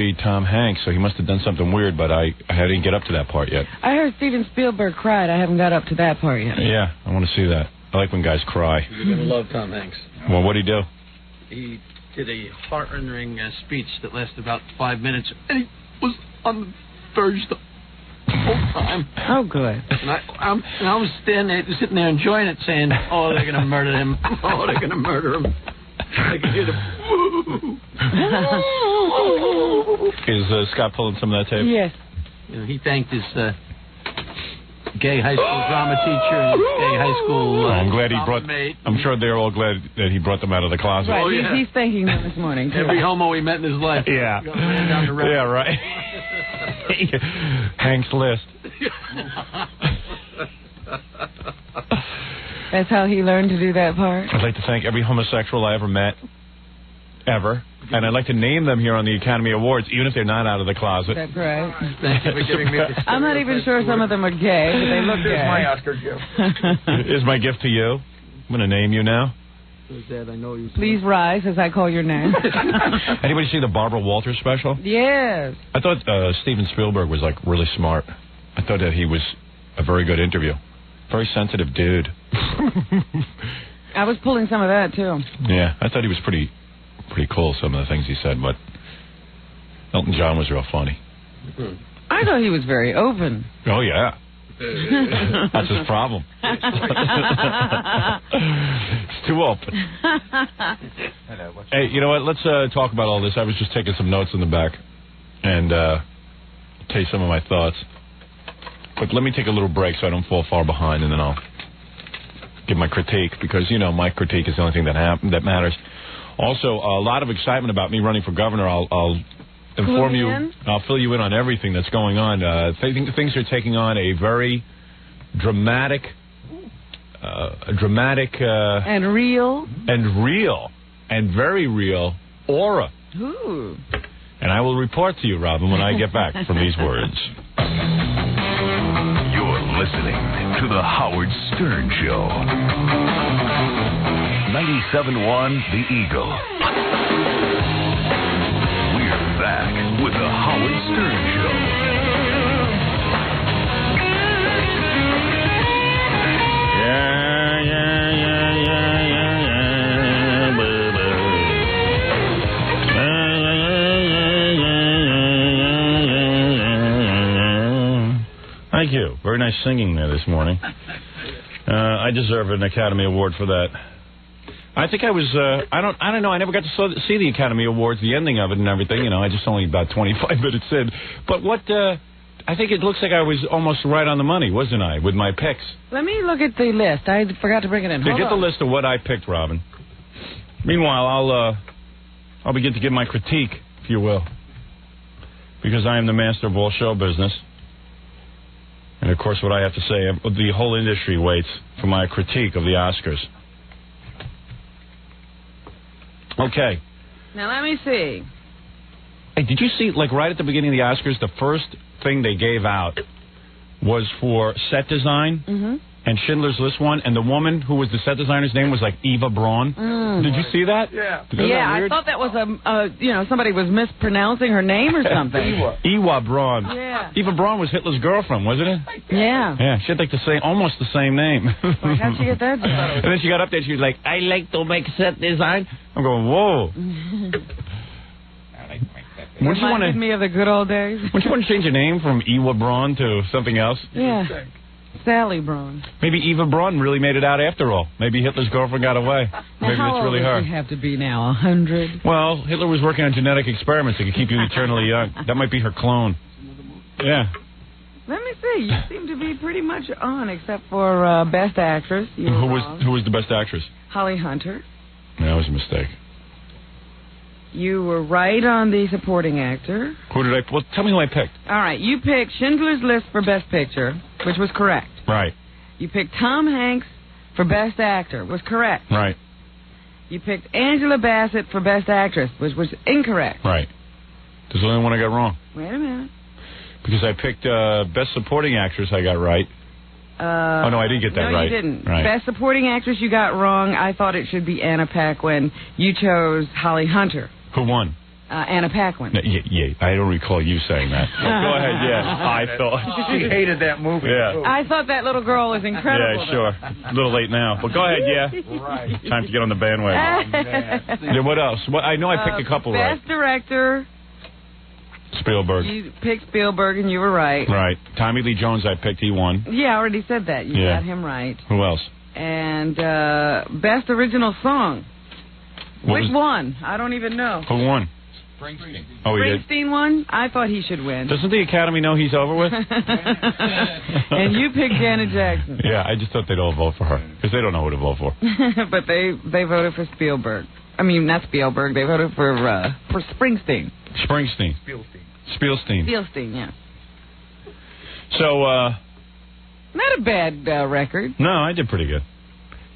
see Tom Hanks, so he must have done something weird, but I didn't get up to that part yet. I heard Steven Spielberg cried. I haven't got up to that part yet. Yeah, I want to see that. I like when guys cry. You're going to love Tom Hanks. Well, what'd he do? He did a heart-rending speech that lasted about 5 minutes, and he was on the verge the whole time. Oh, good. And I was sitting there enjoying it, saying, "Oh, they're going to murder him. Oh, they're going to murder him." I could hear the Is Scott pulling some of that tape? Yes. You know, he thanked his gay high school drama teacher and his gay high school I'm glad he brought. mate. I'm sure they're all glad that he brought them out of the closet. Right, Oh, yeah. he's thanking them this morning, too. Every homo he met in his life. Yeah. Ran down the road. Yeah, right. Hank's list. That's how he learned to do that part? I'd like to thank every homosexual I ever met, ever. And I'd like to name them here on the Academy Awards, even if they're not out of the closet. That's right. Thank you for giving me the I'm not even sure some of them are gay, but they look gay. Here's my Oscar gift. Is my gift to you. I'm going to name you now. Dad, I know you. Please rise as I call your name. Anybody see the Barbara Walters special? Yes. I thought Steven Spielberg was, like, really smart. I thought that he was a very good interview. Very sensitive dude. I was pulling some of that, too. Yeah, I thought he was pretty cool, some of the things he said, but Elton John was real funny. I thought he was very open. Oh, yeah. That's his problem. It's too open. Hey, you know what? Let's talk about all this. I was just taking some notes in the back and tell you some of my thoughts. But let me take a little break so I don't fall far behind, and then I'll give my critique, because, you know, my critique is the only thing that matters. Also, a lot of excitement about me running for governor. I'll inform you. I'll fill you in on everything that's going on. Things are taking on a very dramatic, and real, and very real aura. Ooh. And I will report to you, Robin, when I get back from these words. You're listening to the Howard Stern Show. 97.1 The Eagle. We're back with the Howard Stern Show. Thank you. Very nice singing there this morning. I deserve an Academy Award for that. I think I was, I don't know, I never got to see the Academy Awards, the ending of it and everything, you know, I just only about 25 minutes in. But I think it looks like I was almost right on the money, wasn't I, with my picks? Let me look at the list. I forgot to bring it in. So get the list of what I picked, Robin. Meanwhile, I'll begin to give my critique, if you will, because I am the master of all show business. And, of course, what I have to say, the whole industry waits for my critique of the Oscars. Okay. Now, let me see. Hey, did you see, like, right at the beginning of the Oscars, the first thing they gave out was for set design? Mm-hmm. And Schindler's List won, and the woman who was the set designer's name was like Eva Braun. Did you see that? Yeah. Yeah, I thought that was somebody was mispronouncing her name or something. Eva Braun. Yeah. Eva Braun was Hitler's girlfriend, wasn't it? Yeah. Yeah, she had like almost the same name. Like, how'd she get that? And then she got up there and she was like, I like to make set design. I'm going, whoa. Reminded me of the good old days. Wouldn't you want to change your name from Eva Braun to something else? Yeah. Sally Braun. Maybe Eva Braun really made it out after all. Maybe Hitler's girlfriend got away. Maybe that's really her. How old does she have to be now? 100? Well, Hitler was working on genetic experiments that could keep you eternally young. That might be her clone. Yeah. Let me see. You seem to be pretty much on, except for Best Actress. Who was the Best Actress? Holly Hunter. That was a mistake. You were right on the Supporting Actor. Who did I... Well, tell me who I picked. All right. You picked Schindler's List for Best Picture, which was correct. Right. You picked Tom Hanks for Best Actor, was correct. Right. You picked Angela Bassett for Best Actress, which was incorrect. Right. There's the only one I got wrong. Wait a minute. Because I picked Best Supporting Actress I got right. Oh, no, I didn't get that right. No, you didn't. Right. Best Supporting Actress you got wrong. I thought it should be Anna Paquin. You chose Holly Hunter. Who won? Anna Paquin. Yeah, I don't recall you saying that. Go ahead, yeah. I thought. She hated that movie. Yeah. I thought that little girl was incredible. Yeah, sure. A little late now. But go ahead, yeah. Right. Time to get on the bandwagon. Yeah, what else? I know I picked a couple right. Best director. Spielberg. You picked Spielberg, and you were right. Right. Tommy Lee Jones, I picked. He won. Yeah, I already said that. You got him right. Who else? And best original song. Which one? I don't even know. Who won? Springsteen. Oh, he did? Springsteen won? I thought he should win. Doesn't the Academy know he's over with? And you picked Janet Jackson. Yeah, I just thought they'd all vote for her, because they don't know who to vote for. But they voted for Spielberg. I mean, not Spielberg. They voted for Springsteen. Springsteen. Spielstein. Spielstein, yeah. So, Not a bad record. no, I did pretty good.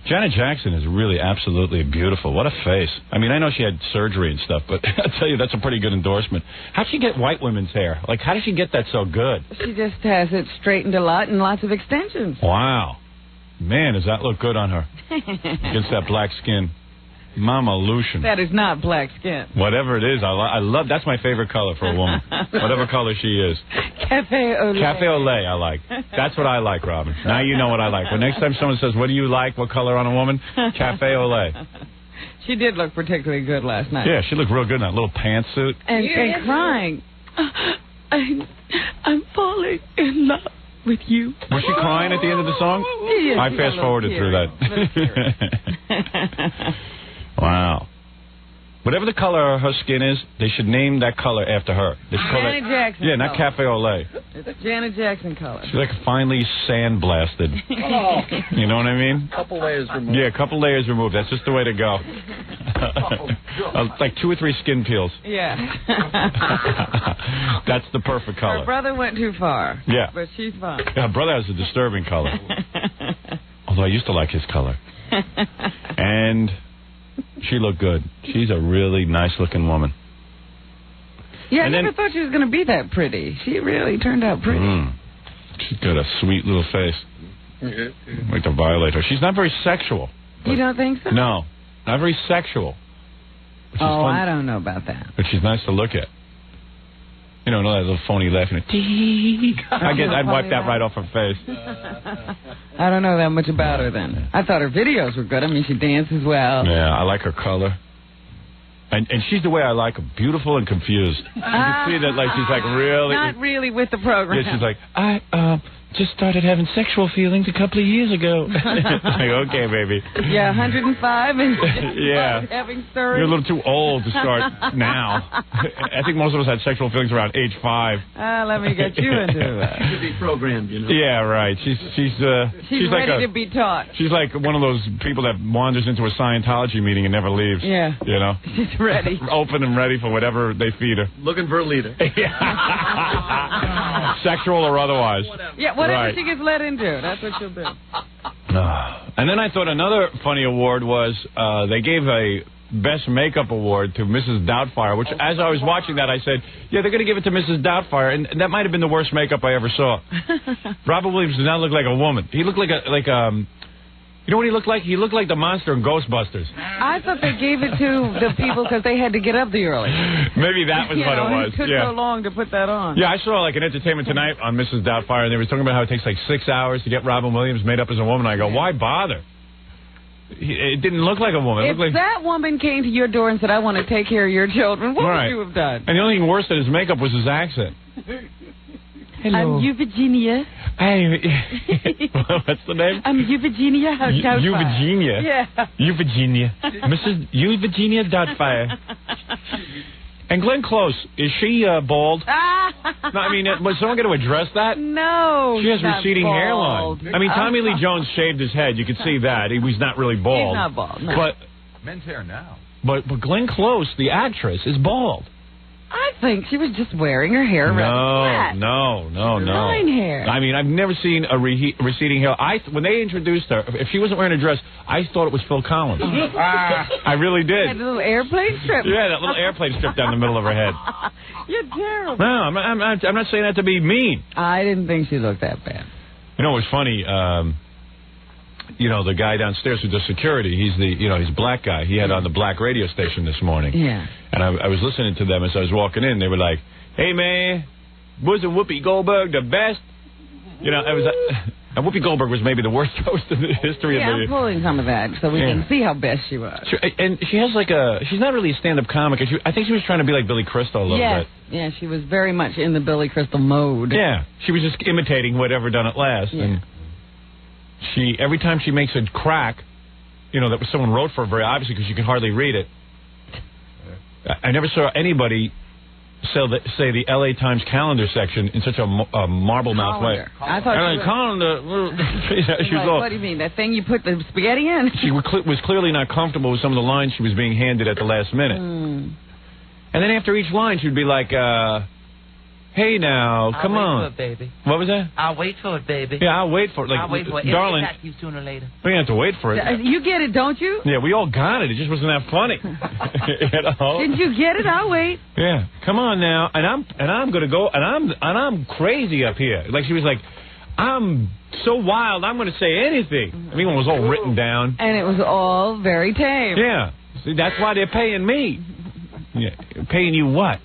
Janet Jackson is really absolutely beautiful. What a face. I mean, I know she had surgery and stuff, but I'll tell you, that's a pretty good endorsement. How'd she get white women's hair? Like, how did she get that so good? She just has it straightened a lot and lots of extensions. Wow. Man, does that look good on her? Against that black skin. Mama Lucian. That is not black skin. Whatever it is, I love. That's my favorite color for a woman. Whatever color she is. Cafe au lait. Cafe au lait, I like. That's what I like, Robin. Now you know what I like. When next time someone says, "What do you like? What color on a woman?" Cafe au lait. She did look particularly good last night. Yeah, she looked real good in that little pantsuit. And crying. I'm falling in love with you. Was she crying at the end of the song? Yes, I fast forwarded through that. Wow. Whatever the color of her skin is, they should name that color after her. They should call Janet Jackson. Yeah, not Cafe au lait. It's Janet Jackson color. She's like finely sandblasted. You know what I mean? Couple layers removed. Yeah, a couple layers removed. That's just the way to go. Like 2 or 3 skin peels. Yeah. That's the perfect color. Her brother went too far. Yeah. But she's fine. Yeah, her brother has a disturbing color. Although I used to like his color. And she looked good. She's a really nice-looking woman. Yeah, And I never then- thought she was going to be that pretty. She really turned out pretty. She's got a sweet little face. Like to violate her. She's not very sexual. You don't think so? No, not very sexual. Which is Oh, fun, I don't know about that. but she's nice to look at. You know, that little phony laughing. I'd wipe that right off her face. I don't know that much about her then. I thought her videos were good. I mean, she dances well. Yeah, I like her color. And she's the way I like her, beautiful and confused. You can see that, like, she's like really... Not really with the program. Yeah, she's like, I just started having sexual feelings a couple of years ago. Like, okay, baby. Yeah, 105 and Yeah. having stories. You're a little too old to start now. I think most of us had sexual feelings around age 5. Let me get you into that. To be programmed, you know. Yeah, right. She's like ready to be taught. She's like one of those people that wanders into a Scientology meeting and never leaves. Yeah. You know? She's ready. Open and ready for whatever they feed her. Looking for a leader. Sexual or otherwise. Yeah, whatever Right. she gets let into, that's what she'll do. And then I thought another funny award was they gave a Best Makeup Award to Mrs. Doubtfire, which as I was watching that, I said, yeah, they're going to give it to Mrs. Doubtfire, and that might have been the worst makeup I ever saw. Robert Williams did not look like a woman. He looked like you know what he looked like? He looked like the monster in Ghostbusters. I thought they gave it to the people because they had to get up the early. Maybe that was what it was. It took Yeah. so long to put that on. Yeah, I saw like an Entertainment Tonight on Mrs. Doubtfire, and they were talking about how it takes like 6 hours to get Robin Williams made up as a woman. I go, why bother? It didn't look like a woman. It If looked like... that woman came to your door and said, I want to take care of your children, what Right. would you have done? And the only thing worse than his makeup was his accent. Hello. I'm Eugenia. Hey, what's the name? I'm Eugenia Doubtfire. Eugenia. Yeah. Eugenia. Mrs. Eugenia Doubtfire. And Glenn Close, is she bald? No, I mean, was someone going to address that? No. She has she's not receding bald. hairline. I mean, Tommy Lee Jones shaved his head. You could see that. He was not really bald. He's not bald, no. But Men's hair now. But Glenn Close, the actress, is bald. I think she was just wearing her hair rather flat. No. Fine hair. I mean, I've never seen a receding hair. When they introduced her, if she wasn't wearing a dress, I thought it was Phil Collins. I really did. Had a little airplane strip. Yeah, that little airplane strip down the middle of her head. You're terrible. No, I'm not saying that to be mean. I didn't think she looked that bad. You know, it was funny. the guy downstairs who does security, he's a black guy. He had on the black radio station this morning. Yeah. And I was listening to them as I was walking in. They were like, "Hey, man, wasn't Whoopi Goldberg the best?" And Whoopi Goldberg was maybe the worst host in the history of I'm the... pulling some of that so we can see how best she was. Sure, and she has she's not really a stand-up comic. I think she was trying to be like Billy Crystal a little bit. Yeah, she was very much in the Billy Crystal mode. Yeah, she was just imitating whatever done it last. Yeah. And every time she makes a crack, that was someone wrote for her very obviously because you can hardly read it. I never saw anybody say the L.A. Times calendar section in such a marble mouth way. I thought calendar. She was all, what do you mean? That thing you put the spaghetti in? She was clearly not comfortable with some of the lines she was being handed at the last minute. And then after each line, she'd be like, "Hey now, come on." I'll wait for it, baby. What was that? I'll wait for it, baby. Yeah, I'll wait for it. Like, I'll wait for it. Darling, It'll attack you sooner or later. we didn't have to wait for it. You get it, don't you? Yeah, we all got it. It just wasn't that funny. Didn't you get it? I'll wait. Yeah, come on now, and I'm gonna go, and I'm crazy up here. Like she was like, I'm so wild, I'm gonna say anything. I mean, it was all written down. And it was all very tame. Yeah, see, that's why they're paying me. Yeah, paying you what?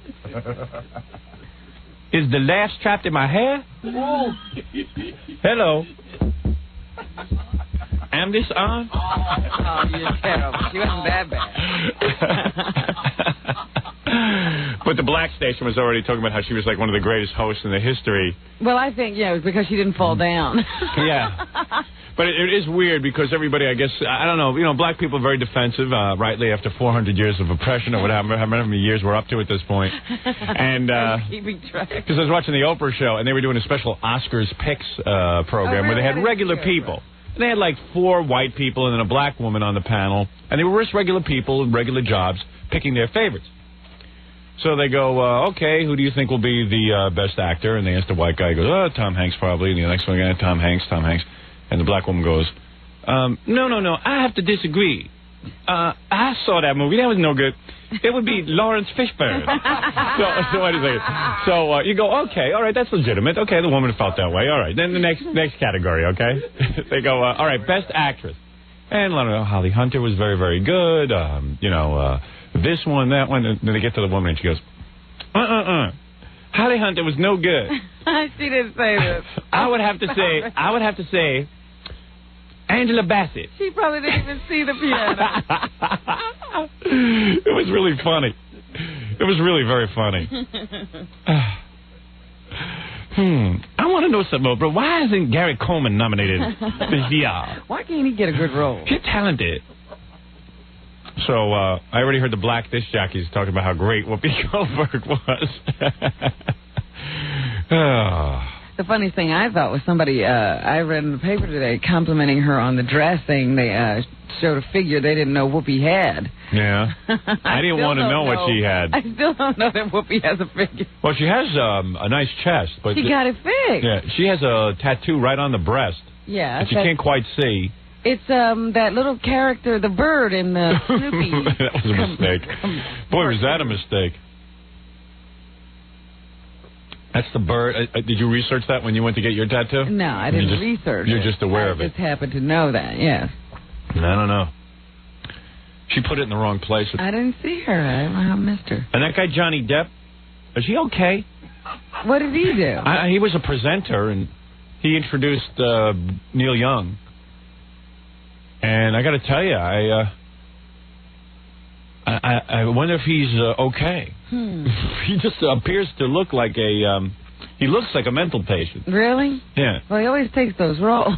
Is the laugh trapped in my hair? Hello. Am this on? Oh, you're terrible. She wasn't that bad. But the black station was already talking about how she was like one of the greatest hosts in the history. Well, I think, it was because she didn't fall down. Yeah. But it is weird because everybody, I guess, I don't know, black people are very defensive, rightly, after 400 years of oppression or whatever, how many years we're up to at this point. And keeping track. Because I was watching the Oprah show, and they were doing a special Oscars Picks program where they had regular people. And they had like 4 white people and then a black woman on the panel. And they were just regular people in regular jobs picking their favorites. So they go, okay, who do you think will be the best actor? And they ask the white guy, he goes, Tom Hanks probably. And the next one, Tom Hanks. And the black woman goes, no, I have to disagree. I saw that movie. That was no good. It would be Lawrence Fishburne. so what do you think? So you go, okay, all right, that's legitimate. Okay, the woman felt that way. All right, then the next category, okay? They go, all right, best actress. And Holly Hunter was very, very good. This one, that one. And then they get to the woman and she goes, Holly Hunter was no good. She didn't say this. I would have to say Angela Bassett. She probably didn't even see the piano. It was really funny. It was really very funny. I want to know something, Oprah. Why isn't Gary Coleman nominated this year? Why can't he get a good role? He's talented. So I already heard the black disc jockeys talking about how great Whoopi Goldberg was. The funniest thing I thought was somebody I read in the paper today complimenting her on the dress, saying they showed a figure they didn't know Whoopi had. Yeah. I didn't want to know what she had. I still don't know that Whoopi has a figure. Well, she has a nice chest. But she got it fixed. Yeah, she has a tattoo right on the breast. Yeah. That you can't quite see. It's that little character, the bird in the Snoopy. That was a mistake. Boy, was that a mistake. That's the bird. Did you research that when you went to get your tattoo? No, I didn't research You're it. just aware of it. I just happened to know that, yes. I don't know. She put it in the wrong place. I didn't see her. I missed her. And that guy Johnny Depp, is he okay? What did he do? He was a presenter, and he introduced Neil Young. And I got to tell you, I wonder if he's okay. He just appears to look like he looks like a mental patient. Really? Yeah. Well, he always takes those roles.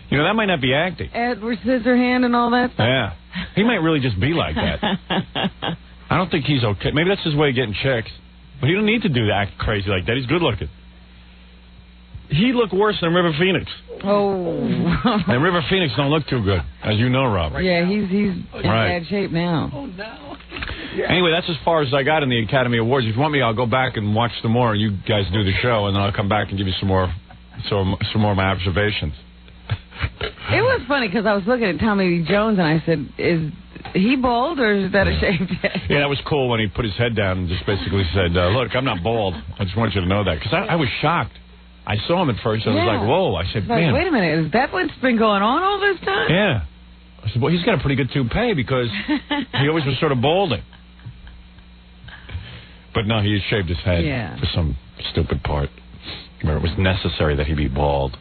That might not be acting. Edward Scissorhand and all that stuff. Yeah. He might really just be like that. I don't think he's okay. Maybe that's his way of getting chicks. But he don't need to act crazy like that. He's good looking. He looked worse than River Phoenix. Oh. And River Phoenix don't look too good, as you know, Robert. Yeah, he's in bad shape now. Oh, no. Anyway, that's as far as I got in the Academy Awards. If you want me, I'll go back and watch some more. You guys do the show, and then I'll come back and give you some more of my observations. It was funny because I was looking at Tommy Lee Jones, and I said, is he bald or is that a shaved head? Yeah, that was cool when he put his head down and just basically said, look, I'm not bald. I just want you to know that. Because I was shocked. I saw him at first. I was Yeah. like, whoa. I said, It's like, man. wait a minute, is that what's been going on all this time? Yeah. I said, well, he's got a pretty good toupee because he always was sort of balding. But no, he shaved his head for some stupid part where it was necessary that he be bald.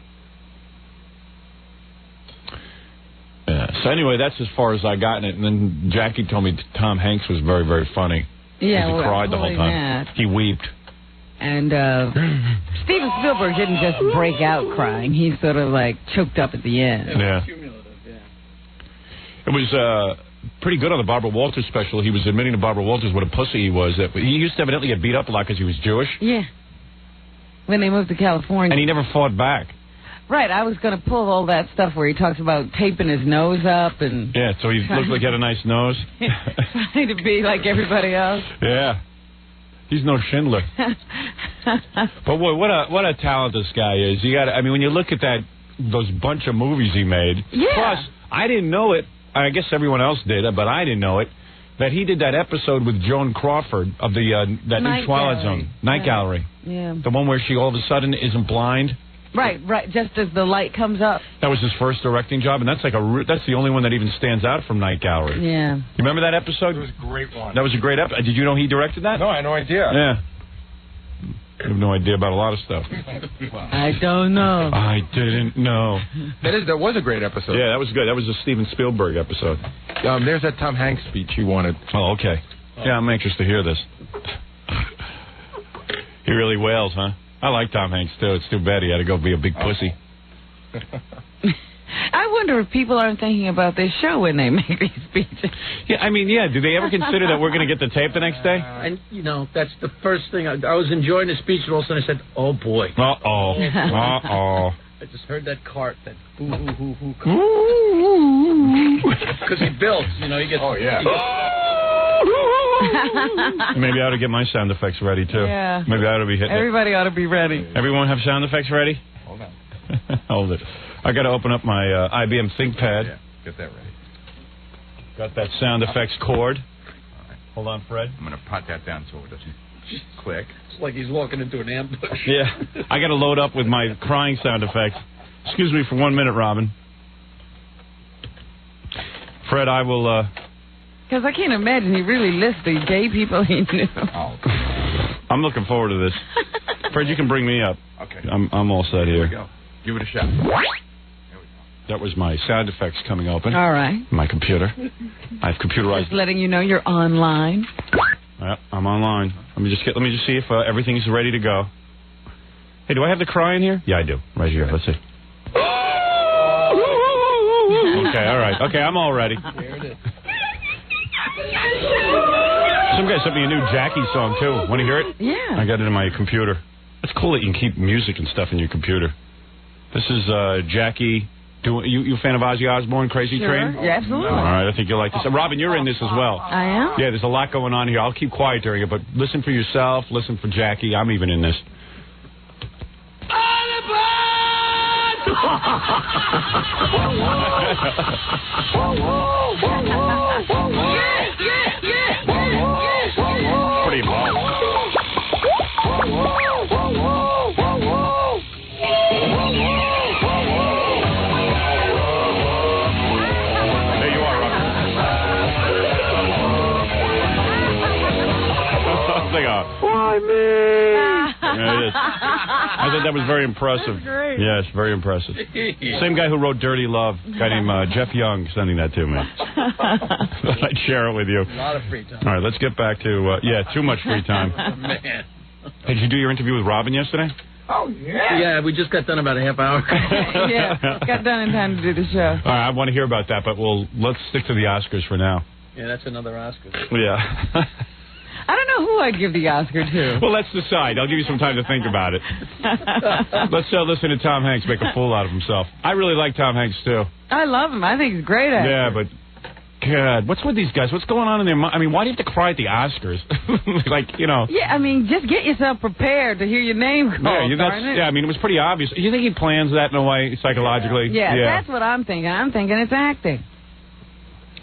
Yeah. So anyway, that's as far as I got in it. And then Jackie told me Tom Hanks was very, very funny. Yeah, he cried the whole time. He wept. And Steven Spielberg didn't just break out crying. He sort of like choked up at the end. Yeah. Cumulative, yeah. It was pretty good on the Barbara Walters special. He was admitting to Barbara Walters what a pussy he was. That he used to evidently get beat up a lot because he was Jewish. Yeah. When they moved to California. And he never fought back. Right, I was going to pull all that stuff where he talks about taping his nose up and... Yeah, so he looked like he had a nice nose. trying to be like everybody else. Yeah. He's no Schindler. But boy, what a talent this guy is. You got, I mean, when you look at those bunch of movies he made. Yeah. Plus, I didn't know it. I guess everyone else did, but I didn't know it. That he did that episode with Joan Crawford of the that new Twilight Zone, Night Gallery. Yeah. The one where she all of a sudden isn't blind. Right. Just as the light comes up. That was his first directing job, and that's that's the only one that even stands out from Night Gallery. Yeah. You remember that episode? It was a great one. That was a great episode. Did you know he directed that? No, I had no idea. Yeah. I have no idea about a lot of stuff. I don't know. I didn't know. That was a great episode. Yeah, that was good. That was a Steven Spielberg episode. There's that Tom Hanks speech you wanted. Oh, okay. Yeah, I'm anxious to hear this. He really wails, huh? I like Tom Hanks, too. It's too bad he had to go be a big pussy. I wonder if people aren't thinking about this show when they make these speeches. Yeah, I mean, yeah. Do they ever consider that we're going to get the tape the next day? And, that's the first thing. I was enjoying the speech, and all of a sudden I said, oh, boy. Uh-oh. Uh-oh. I just heard that cart, that hoo-hoo-hoo-hoo cart. Because he built, he gets... Oh, yeah. Maybe I ought to get my sound effects ready, too. Yeah. Maybe I ought to be hitting Everybody ought to be ready. Everyone have sound effects ready? Hold on. Hold it. I got to open up my IBM ThinkPad. Yeah, get that ready. Got that sound effects cord. All right. Hold on, Fred. I'm going to pot that down so it doesn't click. It's like he's walking into an ambush. Yeah. I got to load up with my crying sound effects. Excuse me for 1 minute, Robin. Fred, I will... Because I can't imagine he really lists the gay people he knew. Oh. I'm looking forward to this. Fred, you can bring me up. Okay. I'm all set Here we here. go. Give it a shot. There we go. That was my sound effects coming open. All right. My computer. I've computerized. Just letting you know you're online. Yep, I'm online. Let me just see if everything's ready to go. Hey, do I have the cry in here? Yeah, I do. Right here. Let's see. Okay, all right. Okay, I'm all ready. There it is. Some guy sent me a new Jackie song, too. Want to hear it? Yeah. I got it in my computer. It's cool that you can keep music and stuff in your computer. This is Jackie. You a fan of Ozzy Osbourne, Crazy Train? Yeah, absolutely. All right, I think you'll like this. Robin, you're in this as well. I am? Yeah, there's a lot going on here. I'll keep quiet during it, but listen for yourself. Listen for Jackie. I'm even in this. Pretty low. There you are, Robin. Why me? Yeah, it is. I thought that was very impressive. That's great. Yes, very impressive. Same guy who wrote Dirty Love, a guy named Jeff Young, sending that to me. I'd share it with you. A lot of free time. All right, let's get back to, too much free time. Man. Hey, did you do your interview with Robin yesterday? Yeah, we just got done about a half hour. Yeah, got done in time to do the show. All right, I want to hear about that, but let's stick to the Oscars for now. Yeah, that's another Oscar. Yeah. I don't know who I'd give the Oscar to. Well, let's decide. I'll give you some time to think about it. Let's listen to Tom Hanks make a fool out of himself. I really like Tom Hanks, too. I love him. I think he's great at it. Yeah, but... God, what's with these guys? What's going on in their mind? I mean, why do you have to cry at the Oscars? Yeah, I mean, just get yourself prepared to hear your name called, darn it. Yeah, I mean, it was pretty obvious. You think he plans that in a way, psychologically? Yeah, that's what I'm thinking. I'm thinking it's acting.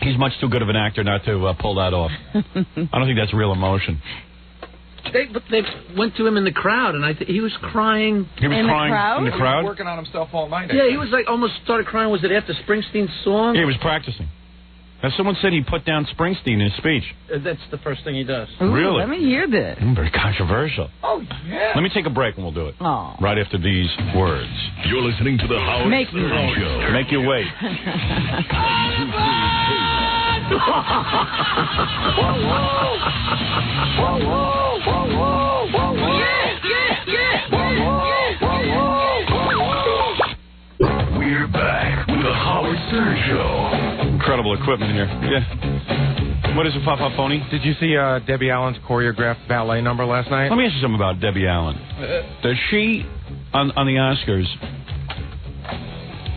He's much too good of an actor not to pull that off. I don't think that's real emotion. They went to him in the crowd, and he was crying. He was In the crying crowd? in the He was crowd? working on himself all night. Yeah, he was like almost started crying. Was it after Springsteen's song? Yeah, he was practicing. Now, someone said he put down Springsteen in his speech. That's the first thing he does. Ooh, Really? Let me hear this. Very controversial. Oh, yeah. Let me take a break and we'll do it. Oh. Right after these words. You're listening to the Howard Make me Stern wait. Show. Make you wait. We're back with the Howard Stern Show. Incredible equipment here. Yeah. What is it, Papa Phony? Did you see Debbie Allen's choreographed ballet number last night? Let me ask you something about Debbie Allen. Does she, on the Oscars,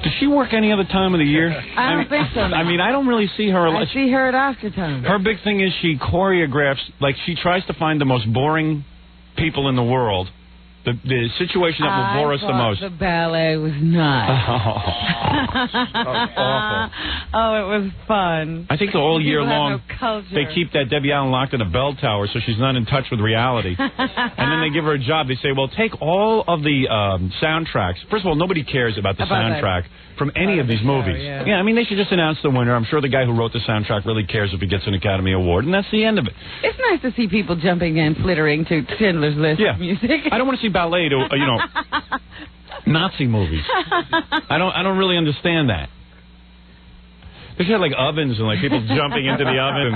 does she work any other time of the year? I don't think so. I mean, I don't really see her. I see her at Oscar time. Her big thing is she choreographs, like she tries to find the most boring people in the world. The situation that will bore us the most. The ballet was nice. Awful. Oh, it was fun. I think the whole year People have long, no culture. they keep that Debbie Allen locked in a bell tower so she's not in touch with reality. And then they give her a job. They say, well, take all of the soundtracks. First of all, nobody cares about the soundtrack from any of these movies. Yeah, I mean, they should just announce the winner. I'm sure the guy who wrote the soundtrack really cares if he gets an Academy Award, and that's the end of it. It's nice to see people jumping and flittering to Schindler's List music. I don't want to see ballet to, Nazi movies. I don't really understand that. They should have like ovens and like people jumping into the oven.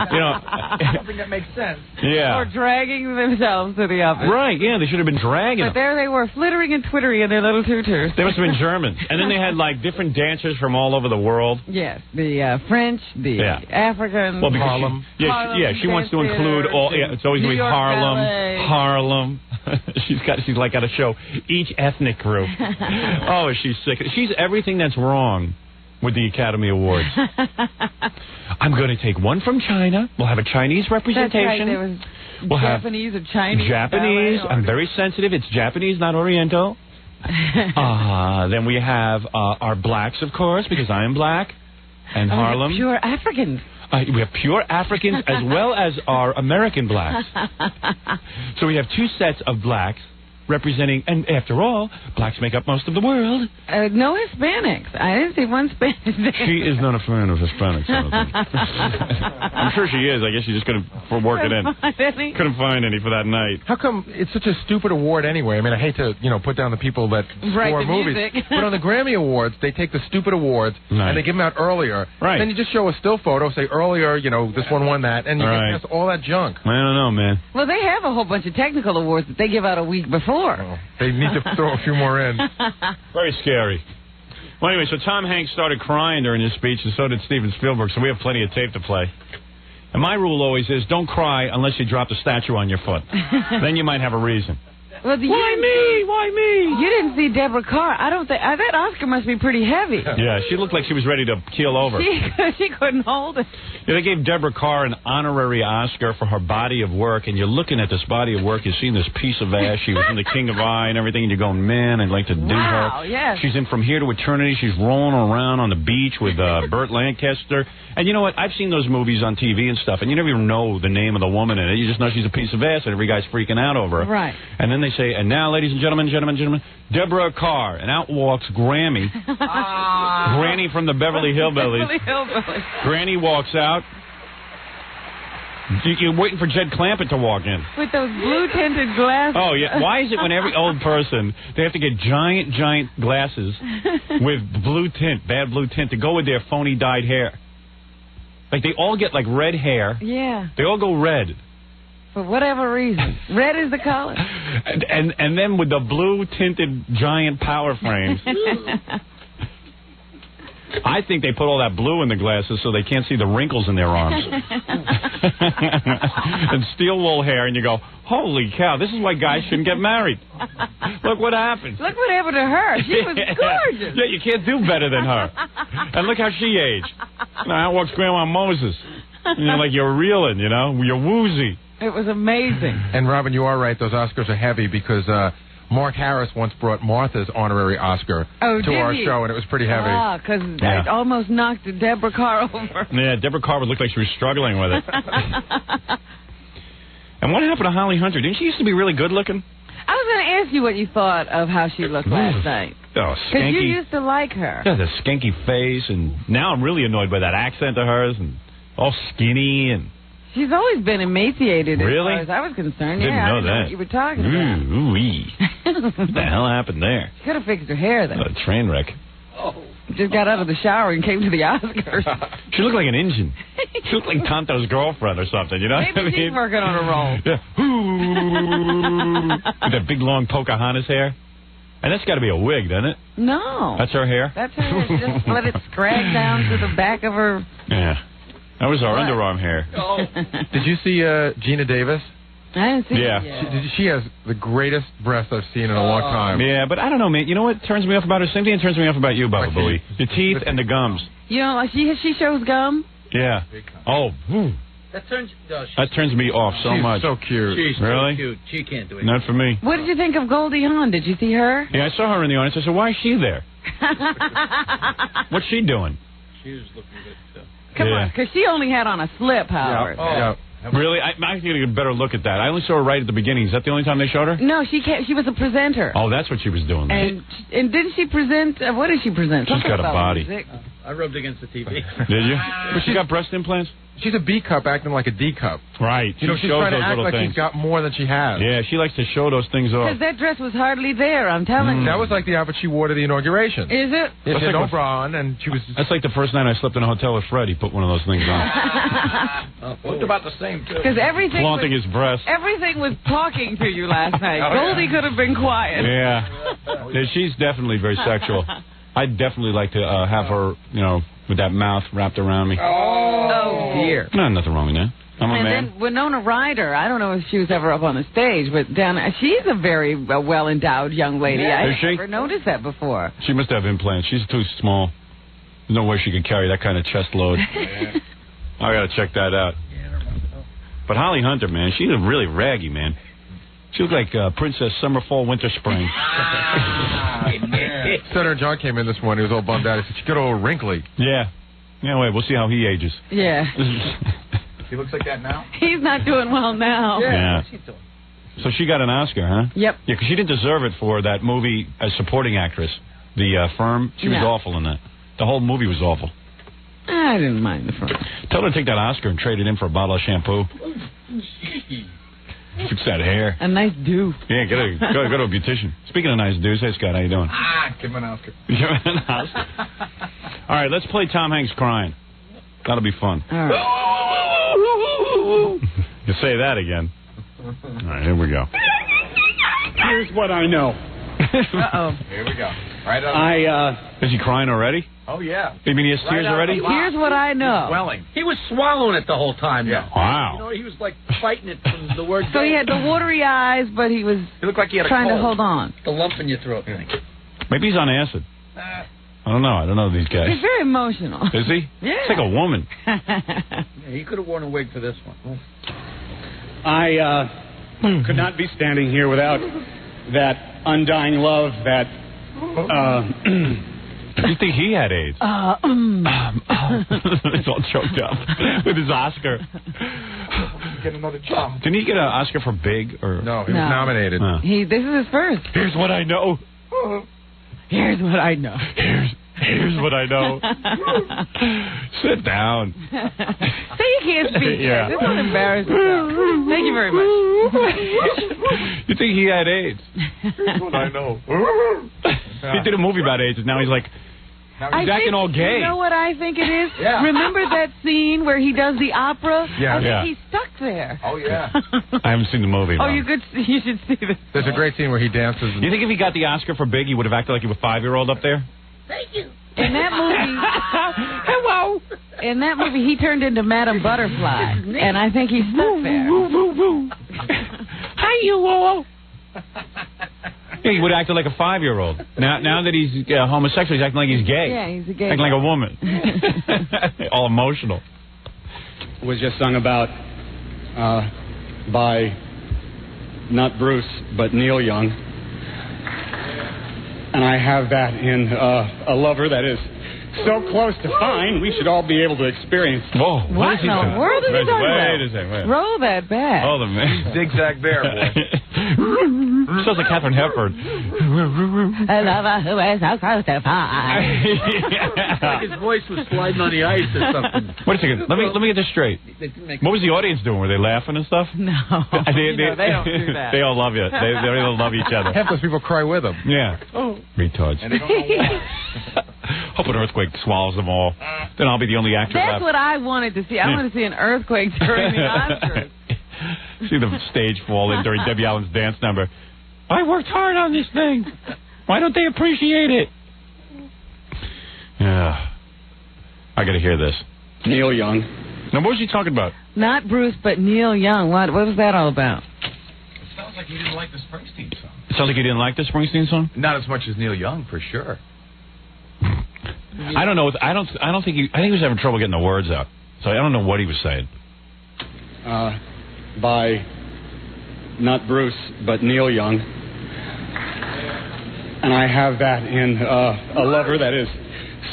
Something that makes sense. Yeah. Or dragging themselves to the oven. Right, yeah, they should have been dragging But them. there they were, flittering and twittering in their little tutus. They must have been German. And then they had like different dancers from all over the world. Yes, the French, the African. Well, because Harlem. She wants to include all. Yeah, it's always going to be Harlem. she's like got to show each ethnic group. Oh, she's sick. She's everything that's wrong with the Academy Awards. I'm going to take one from China. We'll have a Chinese representation. That's right. There was We'll Japanese or Chinese. Japanese. I'm very sensitive. It's Japanese, not Oriental. Then we have our blacks, of course, because I am black. And Harlem. Pure Africans. We have pure Africans as well as our American blacks. So we have two sets of blacks representing, and after all, blacks make up most of the world. No Hispanics. I didn't see one Spanish there. She is not a fan of Hispanics, I don't think. I'm sure she is. I guess she just couldn't work it in. Couldn't find any for that night. How come it's such a stupid award anyway? I mean, I hate to, put down the people that score movies. Music. But on the Grammy Awards, they take the stupid awards and they give them out earlier. Right. Then you just show a still photo, say earlier, this one won that, and you get past all that junk. I don't know, man. Well, they have a whole bunch of technical awards that they give out a week before. Oh, they need to throw a few more in. Very scary. Well, anyway, so Tom Hanks started crying during his speech, and so did Steven Spielberg, so we have plenty of tape to play. And my rule always is, don't cry unless you drop the statue on your foot. Then you might have a reason. Well, Why me? Why me? You didn't see Deborah Carr. I don't think that Oscar must be pretty heavy. Yeah, she looked like she was ready to keel over. She couldn't hold it. Yeah, they gave Deborah Carr an honorary Oscar for her body of work, and you're looking at this body of work, you're seeing this piece of ass. She was in The King of I and everything, and you're going, man, I'd like to do her. Yes. She's in From Here to Eternity. She's rolling around on the beach with Burt Lancaster. And you know what? I've seen those movies on TV and stuff, and you never even know the name of the woman in it. You just know she's a piece of ass, and every guy's freaking out over her. Right. And then they say, and now, ladies and gentlemen, Deborah Carr. And out walks Grammy. Granny from the Beverly Hillbillies. Granny walks out. You're waiting for Jed Clampett to walk in. With those blue-tinted glasses. Oh, yeah. Why is it when every old person, they have to get giant glasses with blue tint, bad blue tint, to go with their phony dyed hair? Like, they all get, like, red hair. Yeah. They all go red. For whatever reason. Red is the color. And then with the blue-tinted giant power frames. I think they put all that blue in the glasses so they can't see the wrinkles in their arms. And steel wool hair, and you go, holy cow, this is why guys shouldn't get married. Look what happened. Look what happened to her. She was gorgeous. Yeah, you can't do better than her. And look how she aged. Now out walks Grandma Moses. And you're like, you're reeling, you're woozy. It was amazing. And, Robin, you are right. Those Oscars are heavy because Mark Harris once brought Martha's honorary Oscar to our show, and it was pretty heavy. Ah, because it almost knocked Deborah Carr over. Yeah, Deborah Carr would look like she was struggling with it. And what happened to Holly Hunter? Didn't she used to be really good looking? I was going to ask you what you thought of how she looked last night. Oh, Because you skanky. used to like her. Yeah, the skanky face, and now I'm really annoyed by that accent of hers, and all skinny, and She's always been emaciated Really? as far as I was concerned. Didn't yeah, know I didn't know that. what you were talking about. Ooh-wee. What the hell happened there? She could have fixed her hair, though. A train wreck. Just got out of the shower and came to the Oscars. She looked like an engine. She looked like Tonto's girlfriend or something, you know what I Maybe mean? she's working on a roll. Yeah. With that big, long Pocahontas hair. And that's got to be a wig, doesn't it? No. That's her hair? That's her hair. She just let it scrag down to the back of her. Yeah. That was our What? underarm hair. Did you see Gina Davis? I didn't see Yeah. it yet. She has the greatest breasts I've seen in a long time. Yeah, but I don't know, man. You know what turns me off about her? Same thing that turns me off about you, Baba My Booey. teeth. Your teeth and the gums. You know, like she shows gum. Yeah. Oh, That turns. No, that turns me off so She's much. so cute. She's Really? so cute. She can't do it. Not for me. What did you think of Goldie Hawn? Did you see her? Yeah, I saw her in the audience. I said, why is she there? What's she doing? She was looking good too. Come Yeah. on, because she only had on a slip, Howard. Yeah. Really? I need to get a better look at that. I only saw her right at the beginning. Is that the only time they showed her? No, she can't. She was a presenter. Oh, that's what she was doing. And didn't she present? What did she present? She's Something got a about body. music. I rubbed against the TV. Did you? But she got breast implants? She's a B cup acting like a D cup. Right. You know, she's shows trying to those act little like things. she's got more than she has. Yeah, she likes to show those things off. Because that dress was hardly there. I'm telling you. That was like the outfit she wore to the inauguration. Is it? Yeah, she That's had like no a- bra on, and she was. That's like the first night I slept in a hotel with Fred. He put one of those things on. Looked about the same, too. Because everything Flaunting was, his breast. everything was talking to you last night. Oh, yeah. Goldie could have been quiet. Yeah. She's definitely very sexual. I'd definitely like to have her, you know, with that mouth wrapped around me. Oh, dear. No, nothing wrong with that. I'm a And man. then Winona Ryder, I don't know if she was ever up on the stage, but she's a very well-endowed young lady. I Is she? never noticed that before. She must have implants. She's too small. There's no way she could carry that kind of chest load. I got to check that out. But Holly Hunter, man, she's a really raggy, man. She looks like Princess Summer, Fall, Winter, Spring. Senator John came in this morning. He was all bummed out. He said, she got a little wrinkly. Yeah. Yeah, wait, we'll see how he ages. Yeah. He looks like that now? He's not doing well now. Yeah. What's she doing? So she got an Oscar, huh? Yep. Yeah, because she didn't deserve it for that movie as supporting actress, The Firm. She was No. awful in that. The whole movie was awful. I didn't mind the front. Tell her to take that Oscar and trade it in for a bottle of shampoo. Fix that hair. A nice do. Yeah, go to a beautician. Speaking of nice dudes, hey Scott, how you doing? Give him an Oscar. All right, let's play Tom Hanks crying. That'll be fun. All right. You say that again. All right, here we go. Here's what I know. Uh-oh. Here we go. Right on. Is he crying already? Oh, yeah. You mean he has tears Right out already? of the box. Here's what I know. Swelling. He was swallowing it the whole time. Yeah. Though. Wow. You know, he was like fighting it from the word So go. he had the watery eyes, but he was He looked like he had a trying to cold. hold on. the lump in your throat thing. Maybe he's on acid. I don't know these guys. He's very emotional. Is he? Yeah. It's like a woman. Yeah, he could have worn a wig for this one. I could not be standing here without that undying love, that You think he had AIDS? He's all choked up with his Oscar. Get another job. Didn't he get an Oscar for Big? Or No, he No. was nominated. Huh. This is his first. Here's what I know. Here's what I know. Here's what I know. Sit down. So you can't speak. Yeah. This is embarrassing. Thank you very much. You think he had AIDS? Here's what I know. He did a movie about AIDS, and now he's like, I he's acting think, all gay. You know what I think it is? Yeah. Remember that scene where he does the opera? Yeah. I think Yeah. he's stuck there. Oh, yeah. I haven't seen the movie. Oh, no. you should see this. There's a great scene where he dances. You think if he got the Oscar for Big, he would have acted like he was a 5-year-old up there? In that movie, hello. In that movie, he turned into Madame Butterfly, and I think he's stuck there. Hi, you. Yeah, he would have acted like a 5-year-old. Now that he's homosexual, he's acting like he's gay. Yeah, he's a gay. Acting like a woman. All emotional. was just sung about by not Bruce, but Neil Young. And I have that in a lover that is so close to fine, we should all be able to experience. Whoa. What in the world is he talking about? Wait a second. Roll that back. Oh, the man. Zigzag bear, boy. Sounds like Katharine Hepburn. A lover who is so close to fine. Like his voice was sliding on the ice or something. Wait a second. Let me get this straight. What was the audience doing? Were they laughing and stuff? No. They don't do that. They all love you. They all love each other. Half those people cry with them. Yeah. Oh. Retards. And they don't know why. Hope an earthquake swallows them all. Then I'll be the only actor That's left. what I wanted to see. I want to see an earthquake during the Oscars. See the stage fall in during Debbie Allen's dance number. I worked hard on this thing. Why don't they appreciate it? Yeah. I got to hear this. Neil Young. Now, what was he talking about? Not Bruce, but Neil Young. What was that all about? It sounds like you didn't like the Springsteen song. It sounds like you didn't like the Springsteen song? Not as much as Neil Young, for sure. I don't know. I think he was having trouble getting the words out. So I don't know what he was saying. By not Bruce, but Neil Young. And I have that in a lover that is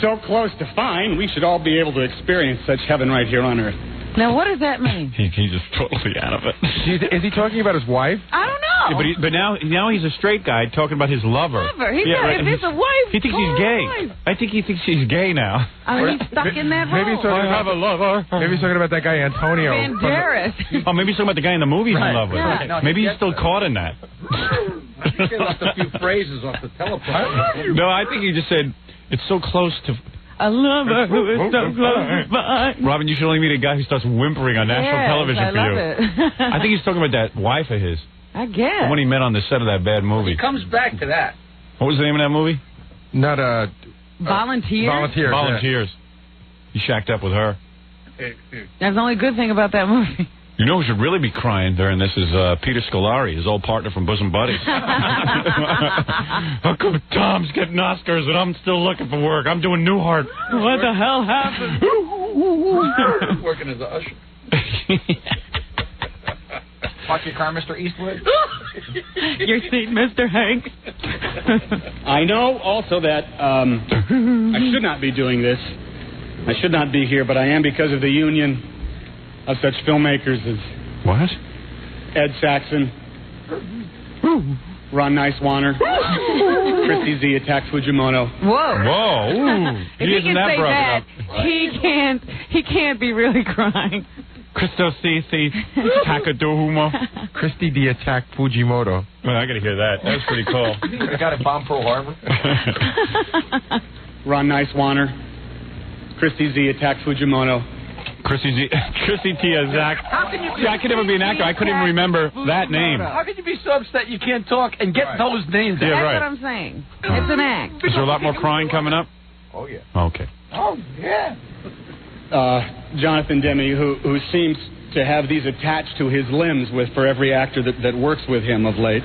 so close to fine, we should all be able to experience such heaven right here on earth. Now, what does that mean? He's just totally out of it. Is he talking about his wife? I don't know. Yeah, but now he's a straight guy talking about his lover. He said, if it's a wife, he thinks he's gay. Wife. I think he thinks he's gay now. He's stuck in that role. Maybe he's talking about a lover. Maybe he's talking about that guy Antonio. Banderas. Oh, maybe he's talking about the guy in the movie he's in love with. Yeah. No, Maybe he's gets still it. caught in that. He left a few phrases off the teleprompter. No, I think he just said, it's so close to... A lover who is so close to mine. Robin, you should only meet a guy who starts whimpering on national television I for love you. It. I think he's talking about that wife of his. I guess. The one he met on the set of that bad movie. He comes back to that. What was the name of that movie? Not Volunteer? Volunteers. Volunteers. He shacked up with her. That's the only good thing about that movie. You know who should really be crying during this is Peter Scolari, his old partner from Bosom Buddies. How come Tom's getting Oscars and I'm still looking for work? I'm doing Newhart. What the hell happened? Working as an usher. Watch your car, Mr. Eastwood. Your seat, Mr. Hank. I know also that I should not be doing this. I should not be here, but I am because of the union of such filmmakers as What? Ed Saxon, Ron Nicewaner, Christy Z. Attack Fujimoto. Whoa. Whoa. Ooh. If he can say that, he can't be really crying. Christo C.C. Takadohuma. Christy the Attack Fujimoto. Well, I got to hear that. That was pretty cool. The guy that bombed Pearl Harbor. Ron Nicewaner, Christy Z. Attack Fujimoto. Christy T. Zach. How can you? See, I could never be an actor. I couldn't even remember that name. How can you be so upset you can't talk and get those names? Yeah, That's right. what I'm saying. It's an act. Is there a lot more crying coming up? Oh yeah. Okay. Oh yeah. Jonathan Demme, who seems to have these attached to his limbs for every actor that works with him of late.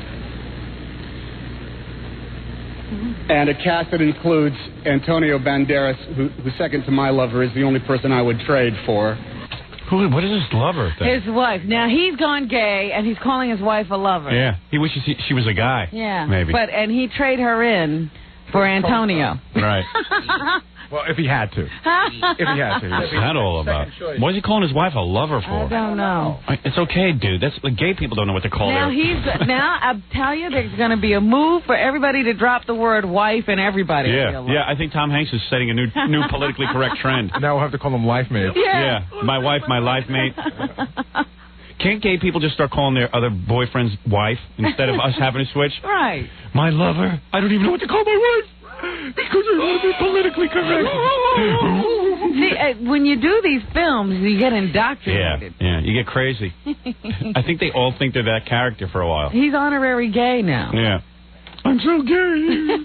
And a cast that includes Antonio Banderas, who second to my lover, is the only person I would trade for. What is this lover thing? His wife. Now, he's gone gay, and he's calling his wife a lover. Yeah. He wishes she was a guy. Yeah. Maybe. And he trade her in for Antonio. Right. Well, if he had to. If he had to. What's that all about? choice. What is he calling his wife a lover I for? don't know. It's okay, dude. That's like gay people don't know what to call Now, their... now I tell you, there's going to be a move for everybody to drop the word wife and everybody. Yeah, I think Tom Hanks is setting a new politically correct trend. Now we'll have to call him life mate. Yeah. My wife, my life mate. Can't gay people just start calling their other boyfriend's wife instead of us having to switch? Right. My lover. I don't even know what to call my wife because I want to be politically correct. See, when you do these films, you get indoctrinated. Yeah, you get crazy. I think they all think they're that character for a while. He's honorary gay now. Yeah. I'm so gay.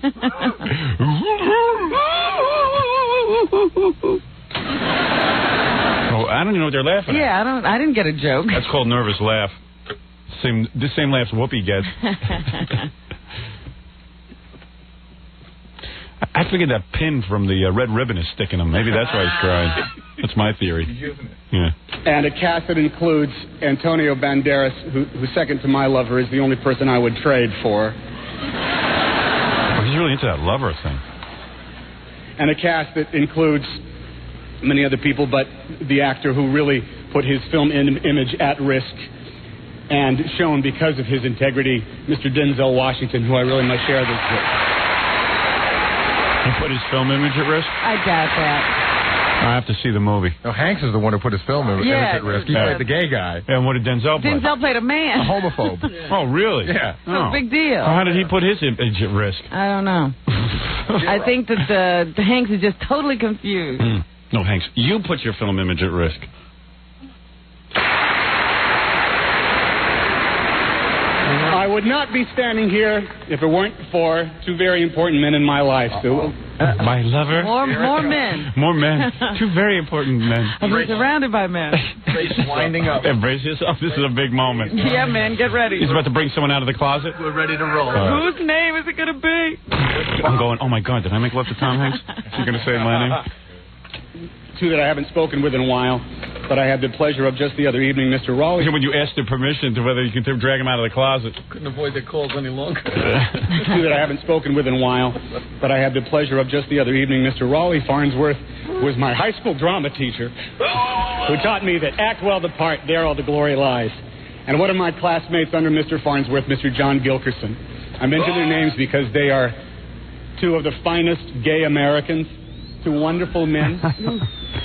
Oh, I don't even know what they're laughing at. Yeah, I didn't get a joke. That's called nervous laugh. The same laughs Whoopi gets. I figured that pin from the red ribbon is sticking him. Maybe that's why he's crying. That's my theory. Yeah. And a cast that includes Antonio Banderas, who second to my lover, is the only person I would trade for. Oh, he's really into that lover thing. and a cast that includes many other people, but the actor who really put his film image at risk and shown because of his integrity, Mr. Denzel Washington, who I really must share this with. He put his film image at risk? I doubt that. I have to see the movie. No, Hanks is the one who put his film image at risk. He played the gay guy. And what did Denzel play? Denzel played a man. A homophobe. Oh, really? Yeah. No big deal. How did he put his image at risk? I don't know. I think that Hanks is just totally confused. No, Hanks, you put your film image at risk. I would not be standing here if it weren't for two very important men in my life, Sue. My lover. More men. More men. Two very important men. I'm surrounded by men. Winding up. Embrace yourself. This is a big moment. Yeah, man, get ready. He's about to bring someone out of the closet. We're ready to roll. Whose name is it going to be? I'm going, oh my God, did I make love to Tom Hanks? Is he going to say my name? Two that I haven't spoken with in a while, but I had the pleasure of just the other evening, Mr. Raleigh. When you asked their permission to whether you can drag him out of the closet. Couldn't avoid the calls any longer. Two that I haven't spoken with in a while, but I had the pleasure of just the other evening, Mr. Raleigh Farnsworth was my high school drama teacher, who taught me that act well the part, there all the glory lies. And one of my classmates under Mr. Farnsworth, Mr. John Gilkerson. I mention their names because they are two of the finest gay Americans, two wonderful men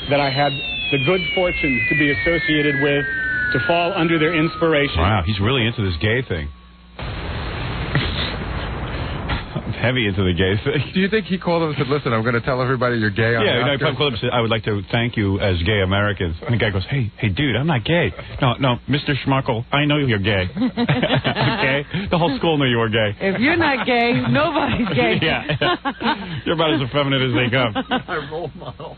that I had the good fortune to be associated with, to fall under their inspiration. Wow, he's really into this gay thing. Heavy into the gay thing. Do you think he called him and said, listen, I'm going to tell everybody you're gay on Yeah, the he probably called him and said, I would like to thank you as gay Americans. And the guy goes, hey, dude, I'm not gay. No, Mr. Schmuckle, I know you're gay. Okay? The whole school knew you were gay. If you're not gay, nobody's gay. Yeah. You're about as effeminate as they come. My role model.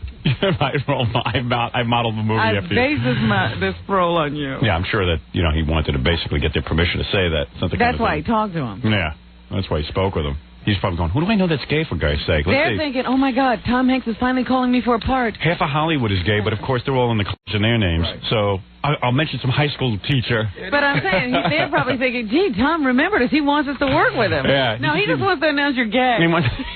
My role model. I modeled the movie I after you. based this role on you. Yeah, I'm sure that, he wanted to basically get their permission to say that. That's why he talked to him. Yeah, that's why he spoke with him. He's probably going, who do I know that's gay, for God's sake? They're thinking, oh, my God, Tom Hanks is finally calling me for a part. Half of Hollywood is gay, but of course they're all in the college in their names. Right. So I'll mention some high school teacher. But I'm saying, they're probably thinking, gee, Tom remembered us. He wants us to work with him. Yeah. No, he just wants to announce you're gay.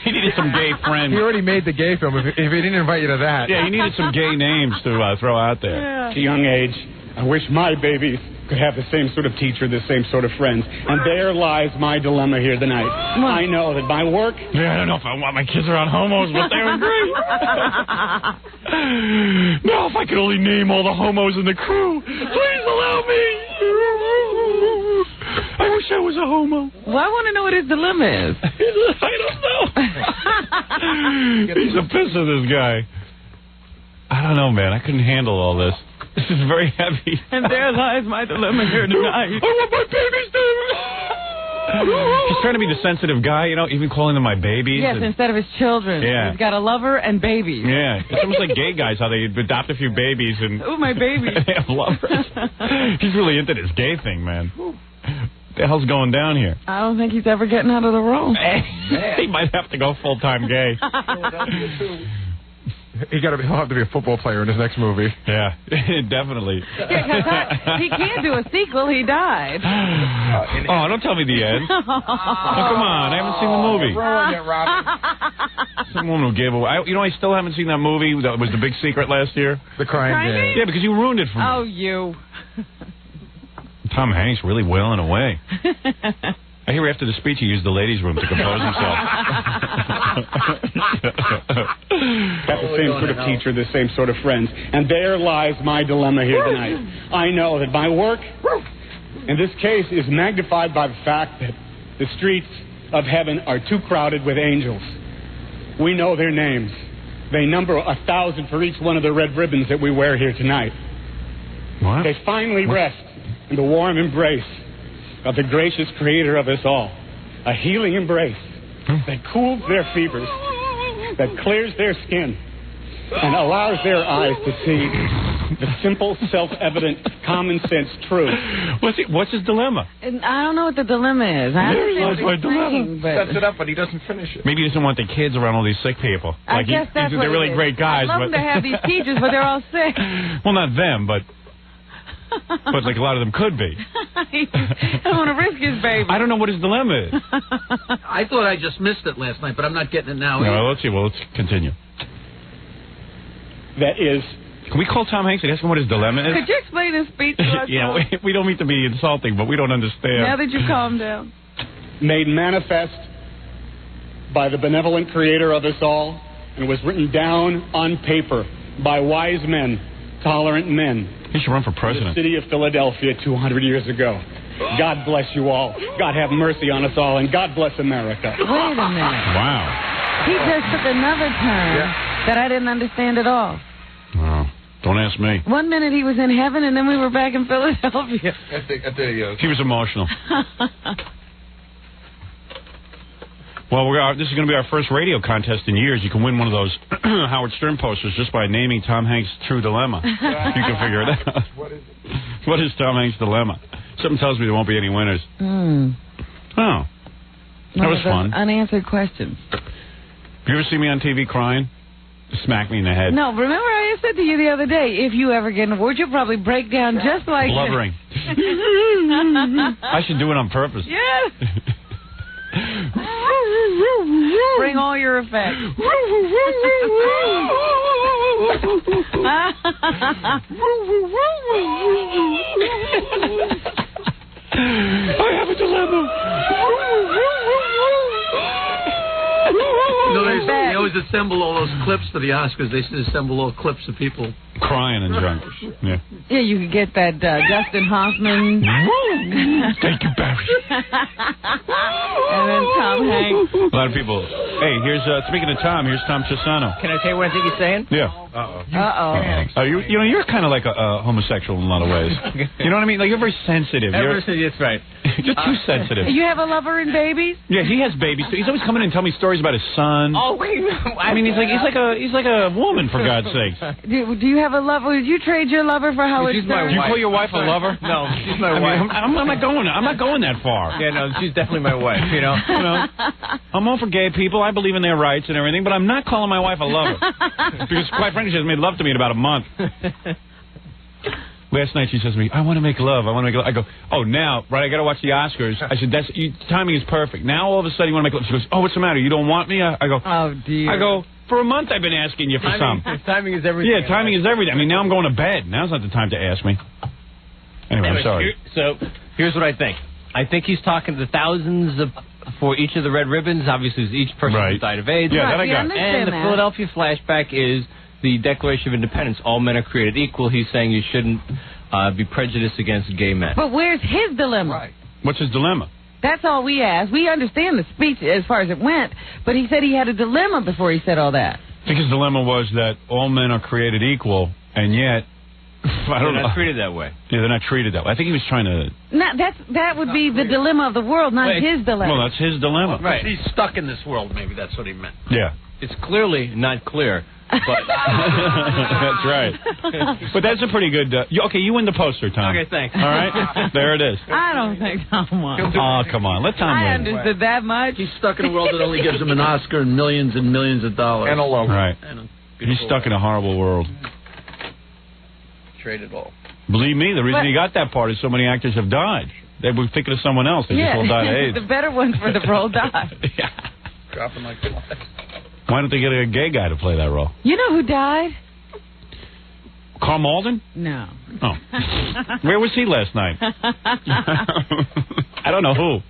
He needed some gay friends. He already made the gay film. If he didn't invite you to that. Yeah, he needed some gay names to throw out there. Yeah. At a young age, I wish my babies could have the same sort of teacher, the same sort of friends. And there lies my dilemma here tonight. I know that my work... Yeah, I don't know if I want my kids around homos, but they were great. No, if I could only name all the homos in the crew. Please allow me. I wish I was a homo. Well, I want to know what his dilemma is. I don't know. He's a piss of this guy. I don't know, man. I couldn't handle all this. This is very heavy. And there lies my dilemma here tonight. I want my babies to... He's trying to be the sensitive guy, even calling them my babies. Yes, instead of his children. Yeah. He's got a lover and babies. Yeah. It's almost like gay guys, how they adopt a few babies and... Oh, my babies. They have lovers. He's really into this gay thing, man. What the hell's going down here? I don't think he's ever getting out of the role. He might have to go full-time gay. He'll have to be a football player in his next movie. Yeah, definitely. Yeah, he can't do a sequel. He died. Oh, don't tell me the end. Oh, come on. I haven't seen the movie. Ruined it, Robert. Someone who gave away. I still haven't seen that movie that was the big secret last year. The Crying Game. Yeah, because you ruined it for me. Oh, you. Tom Hanks really wailing away. I hear after the speech he used the ladies' room to compose himself. Got the same sort of teacher, the same sort of friends. And there lies my dilemma here tonight. I know that my work, in this case, is magnified by the fact that the streets of heaven are too crowded with angels. We know their names. They number 1,000 for each one of the red ribbons that we wear here tonight. What? They finally rest in the warm embrace of the gracious creator of us all. A healing embrace that cools their fevers, that clears their skin, and allows their eyes to see the simple, self-evident, common-sense truth. What's his dilemma? And I don't know what the dilemma is. I There's my dilemma. Sets it up, but he doesn't finish it. Maybe he doesn't want the kids around all these sick people. I guess that's what they're really it is. great guys. I'd love to have these teachers, but they're all sick. Well, not them, but... but like a lot of them could be. I don't want to risk his baby. I don't know what his dilemma is. I thought I just missed it last night, but I'm not getting it now. No, let's see. Well, let's continue. That is... Can we call Tom Hanks and ask him what his dilemma is? Could you explain his speech to us? Yeah, we don't mean to be insulting, but we don't understand. Now that you've calmed down. Made manifest by the benevolent creator of us all, and was written down on paper by wise men, tolerant men. He should run for In the president. city of Philadelphia 200 years ago. God bless you all. God have mercy on us all, and God bless America. Wait a minute. Wow. He just took another turn that I didn't understand at all. Oh, don't ask me. 1 minute he was in heaven, and then we were back in Philadelphia. He was emotional. Well, this is going to be our first radio contest in years. You can win one of those Howard Stern posters just by naming Tom Hanks' true dilemma. You can figure it out. What is it? What is Tom Hanks' dilemma? Something tells me there won't be any winners. Oh. That was fun. Unanswered questions. You ever see me on TV crying? Smack me in the head. No, remember I said to you the other day, if you ever get an award, you'll probably break down just like Blubbering. I should do it on purpose. Yes. Bring all your effects. I have a dilemma. No, they always assemble all those clips for the Oscars. They assemble all clips of people crying and drunk. Yeah. Yeah, you could get that Dustin Hoffman. Thank you, Barry. And then Tom Hanks. A lot of people. Hey, here's speaking of Tom. Here's Tom Chisano. Can I tell you what I think he's saying? Yeah. Uh-oh. You're kind of like a homosexual in a lot of ways. You know what I mean? Like you're very sensitive. That's right. You're too sensitive. You have a lover and babies? Yeah, he has babies too. He's always coming in and telling me stories about his son. Oh wait. I mean, he's like a woman, for God's sakes. Do you have a lover? Did you trade your lover for Howard She's my Stern? Do you call your wife a lover? No, she's my wife. I'm not going that far. Yeah, no, she's definitely my wife. You know. I'm all for gay people. I believe in their rights and everything, but I'm not calling my wife a lover because, quite frankly, she hasn't made love to me in about a month. Last night she says to me, I want to make love. I go, oh, now, right, I got to watch the Oscars. I said, timing is perfect. Now, all of a sudden, you want to make love. She goes, oh, what's the matter? You don't want me? I go, oh, dear. I go, for a month I've been asking you for some. Timing is everything. Yeah, timing is everything. I mean, now I'm going to bed. Now's not the time to ask me. Anyway, I'm sorry. So, here's what I think. I think he's talking to thousands for each of the red ribbons. Obviously, each person who died of AIDS. Yeah, that I got. And the Philadelphia flashback is the Declaration of Independence. All men are created equal. He's saying you shouldn't be prejudiced against gay men. But where's his dilemma? Right. What's his dilemma? That's all we asked. We understand the speech as far as it went, but he said he had a dilemma before he said all that. I think his dilemma was that all men are created equal, and yet, I don't know. They're not treated that way. Yeah, they're not treated that way. I think he was trying to... That would be the dilemma of the world, not his dilemma. Well, that's his dilemma. Right. He's stuck in this world. Maybe that's what he meant. Yeah. It's clearly not clear, but... That's right. But that's a pretty good... okay, you win the poster, Tom. Okay, thanks. All right? There it is. I don't think Tom won. Oh, come on. Let Tom I win. understood that much. He's stuck in a world that only gives him an Oscar and millions of dollars. And a logo. Right. And He's stuck in a horrible world. Trade it all. Believe me, the reason he got that part is so many actors have died. They were thinking of someone else. They just all died of AIDS. The better one for the role died. Yeah. Dropping like flies. Why don't they get a gay guy to play that role? You know who died? Carl Malden? No. Oh. Where was he last night? I don't know who.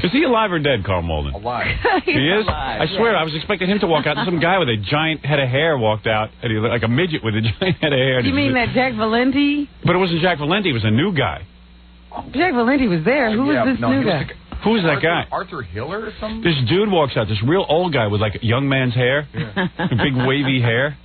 Is he alive or dead, Carl Malden? Alive. He is? Alive, I swear, I was expecting him to walk out, and some guy with a giant head of hair walked out, and he looked like a midget with a giant head of hair. You mean that Jack Valenti? But it wasn't Jack Valenti, it was a new guy. Jack Valenti was there. Who was this new guy? Who was that guy? Arthur Hiller or something? This dude walks out, this real old guy with like young man's hair, big wavy hair.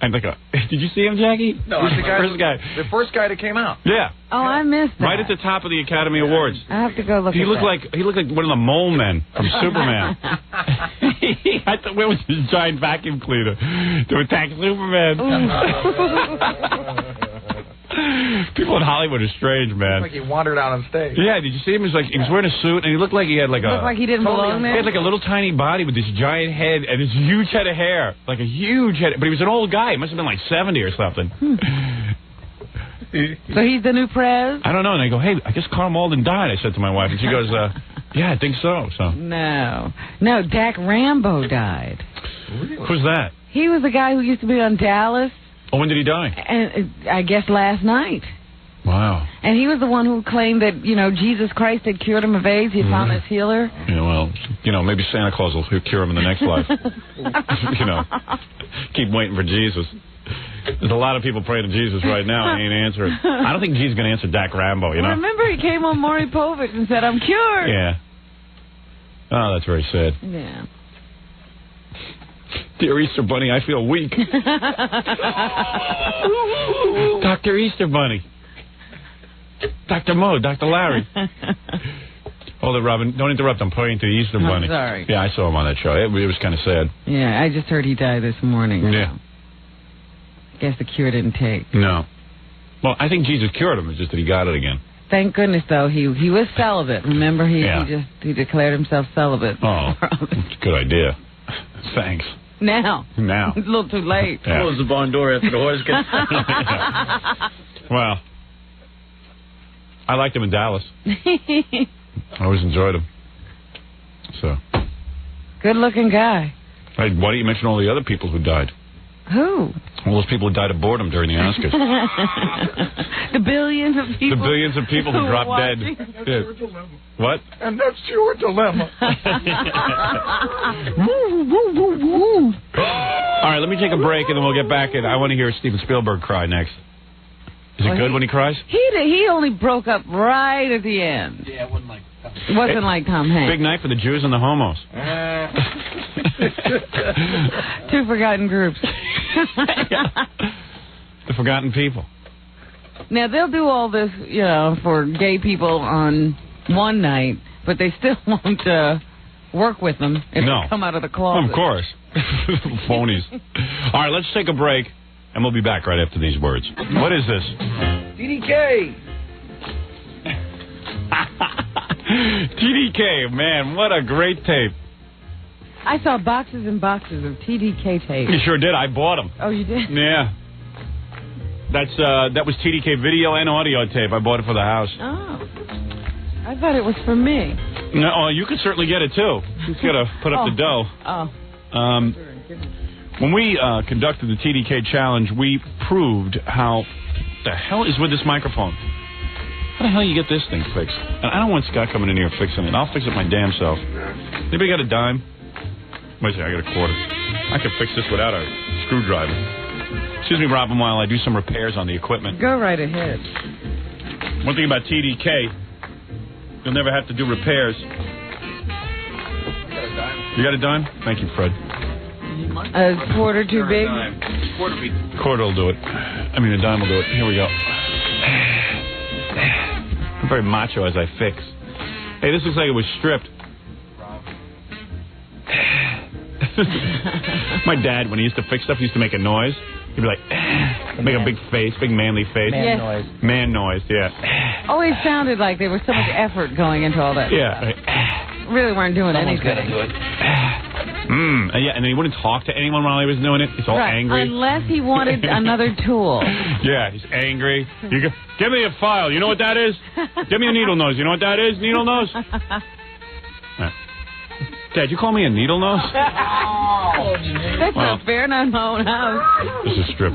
And like did you see him, Jackie? No, the first guy. The first guy that came out. Yeah. Oh, I missed that. Right at the top of the Academy Awards. I have to go look He at looked that. like one of the mole men from Superman. I thought, where was his giant vacuum cleaner to attack Superman? People in Hollywood are strange, man. Like he wandered out on stage. Yeah, did you see him? He was wearing a suit, and he looked like he had like Looked like he didn't belong there? He had like a little tiny body with this giant head and this huge head of hair. Like a huge head. But he was an old guy. He must have been like 70 or something. So he's the new prez? I don't know. And I go, hey, I guess Karl Malden died, I said to my wife. And she goes, yeah, I think so. No, Dak Rambo died. Who's that? He was the guy who used to be on Dallas. Oh, when did he die? And I guess last night. Wow. And he was the one who claimed that, Jesus Christ had cured him of AIDS. He found his healer. Yeah, well, maybe Santa Claus will cure him in the next life. Keep waiting for Jesus. There's a lot of people praying to Jesus right now and he ain't answering. I don't think Jesus is going to answer Dak Rambo, Remember, he came on Maury Povich and said, I'm cured. Yeah. Oh, that's very sad. Yeah. Dear Easter Bunny, I feel weak. Dr. Easter Bunny. Dr. Mo, Dr. Larry. Hold it, Robin. Don't interrupt. I'm pointing to the Easter Bunny. I'm sorry. Yeah, I saw him on that show. It was kind of sad. Yeah, I just heard he died this morning. Yeah. I guess the cure didn't take. No. Well, I think Jesus cured him. It's just that he got it again. Thank goodness, though. He was celibate. Remember, he declared himself celibate. Oh, that's a good idea. Thanks. Now. Now. It's a little too late. Yeah. Close the barn door after the horse gets... Well, I liked him in Dallas. I always enjoyed him. So. Good-looking guy. Hey, why don't you mention all the other people who died? Who? All those people who died of boredom during the Oscars. The billions of people. The billions of people who dropped dead. Yeah. What? And that's your dilemma. All right, let me take a break and then we'll get back in. I want to hear Steven Spielberg cry next. Is it good when he cries? He only broke up right at the end. Yeah, it wasn't like... Wasn't like Tom Hanks. Big night for the Jews and the homos. Two forgotten groups. The forgotten people. Now, they'll do all this, for gay people on one night, but they still won't work with them if they come out of the closet. Of course. Phonies. All right, let's take a break, and we'll be back right after these words. What is this? TDK. TDK, man, what a great tape. I saw boxes and boxes of TDK tapes. You sure did. I bought them. Oh, you did? Yeah. That was TDK video and audio tape. I bought it for the house. Oh. I thought it was for me. No, you could certainly get it, too. You just got to put up the dough. Oh. When we conducted the TDK challenge, we proved how the hell is with this microphone. How the hell you get this thing fixed? And I don't want Scott coming in here fixing it. I'll fix it my damn self. Anybody got a dime? Wait a second, I got a quarter. I could fix this without a screwdriver. Excuse me, Robin, while I do some repairs on the equipment. Go right ahead. One thing about TDK, you'll never have to do repairs. You got a dime? Thank you, Fred. A quarter too big? Quarter will do it. I mean, a dime will do it. Here we go. I'm very macho as I fix. Hey, this looks like it was stripped. My dad, when he used to fix stuff, he used to make a noise. He'd be like, make a big face, big manly face. Man noise. Man noise, yeah. Always sounded like there was so much effort going into all that. Yeah. Really weren't doing Someone's anything. gonna do it. Yeah, and then he wouldn't talk to anyone while he was doing it. He's all angry. Unless he wanted another tool. Yeah, he's angry. You go, give me a file. You know what that is? Give me a needle nose. You know what that is? Needle nose? Dad, you call me a needle nose? That's not fair, not in my own house. This is strip.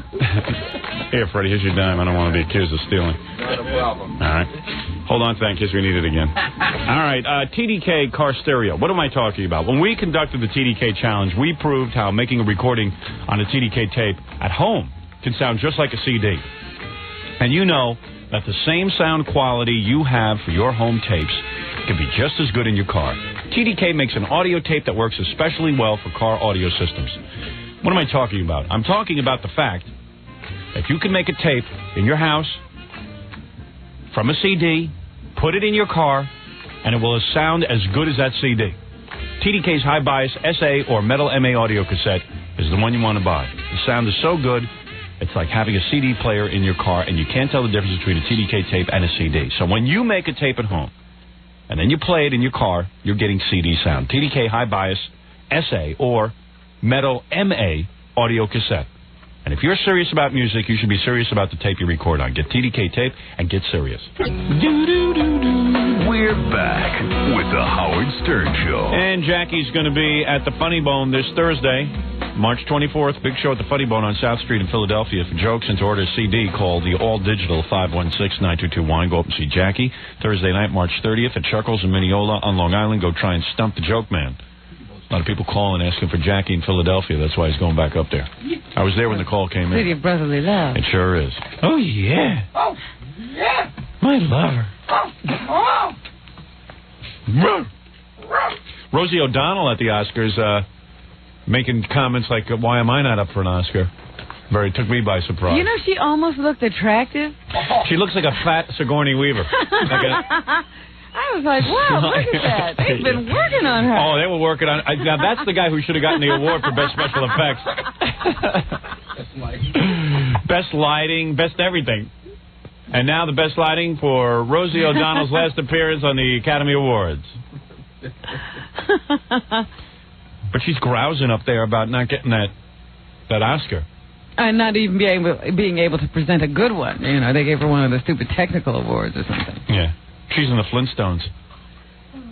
Here, Freddie, here's your dime. I don't want to be accused of stealing. Not a problem. All right. Hold on, thank you. We need it again. All right, TDK car stereo. What am I talking about? When we conducted the TDK challenge, we proved how making a recording on a TDK tape at home can sound just like a CD. And you know that the same sound quality you have for your home tapes can be just as good in your car. TDK makes an audio tape that works especially well for car audio systems. What am I talking about? I'm talking about the fact that you can make a tape in your house from a CD, put it in your car, and it will sound as good as that CD. TDK's High Bias SA or Metal MA audio cassette is the one you want to buy. The sound is so good, it's like having a CD player in your car, and you can't tell the difference between a TDK tape and a CD. So when you make a tape at home, and then you play it in your car, you're getting CD sound. TDK High Bias SA or Metal MA audio cassette. And if you're serious about music, you should be serious about the tape you record on. Get TDK tape and get serious. We're back with the Howard Stern Show. And Jackie's going to be at the Funny Bone this Thursday, March 24th. Big show at the Funny Bone on South Street in Philadelphia. For jokes and to order a CD, call the all-digital 516-922-WINE. Go up and see Jackie. Thursday night, March 30th at Chuckles in Mineola on Long Island. Go try and stump the joke man. A lot of people calling asking for Jackie in Philadelphia. That's why he's going back up there. I was there when the call came in. City of brotherly love. It sure is. Oh, yeah. Oh, yeah. My lover. Oh. Rosie O'Donnell at the Oscars making comments like, why am I not up for an Oscar? Took me by surprise. You know, she almost looked attractive. She looks like a fat Sigourney Weaver. I was like, wow, look at that. They've been working on her. Oh, they were working on... now, that's the guy who should have gotten the award for Best Special Effects. Best lighting, best everything. And now the best lighting for Rosie O'Donnell's last appearance on the Academy Awards. But she's grousing up there about not getting that Oscar. And not even being able to present a good one. You know, they gave her one of the stupid technical awards or something. Yeah. She's in the Flintstones.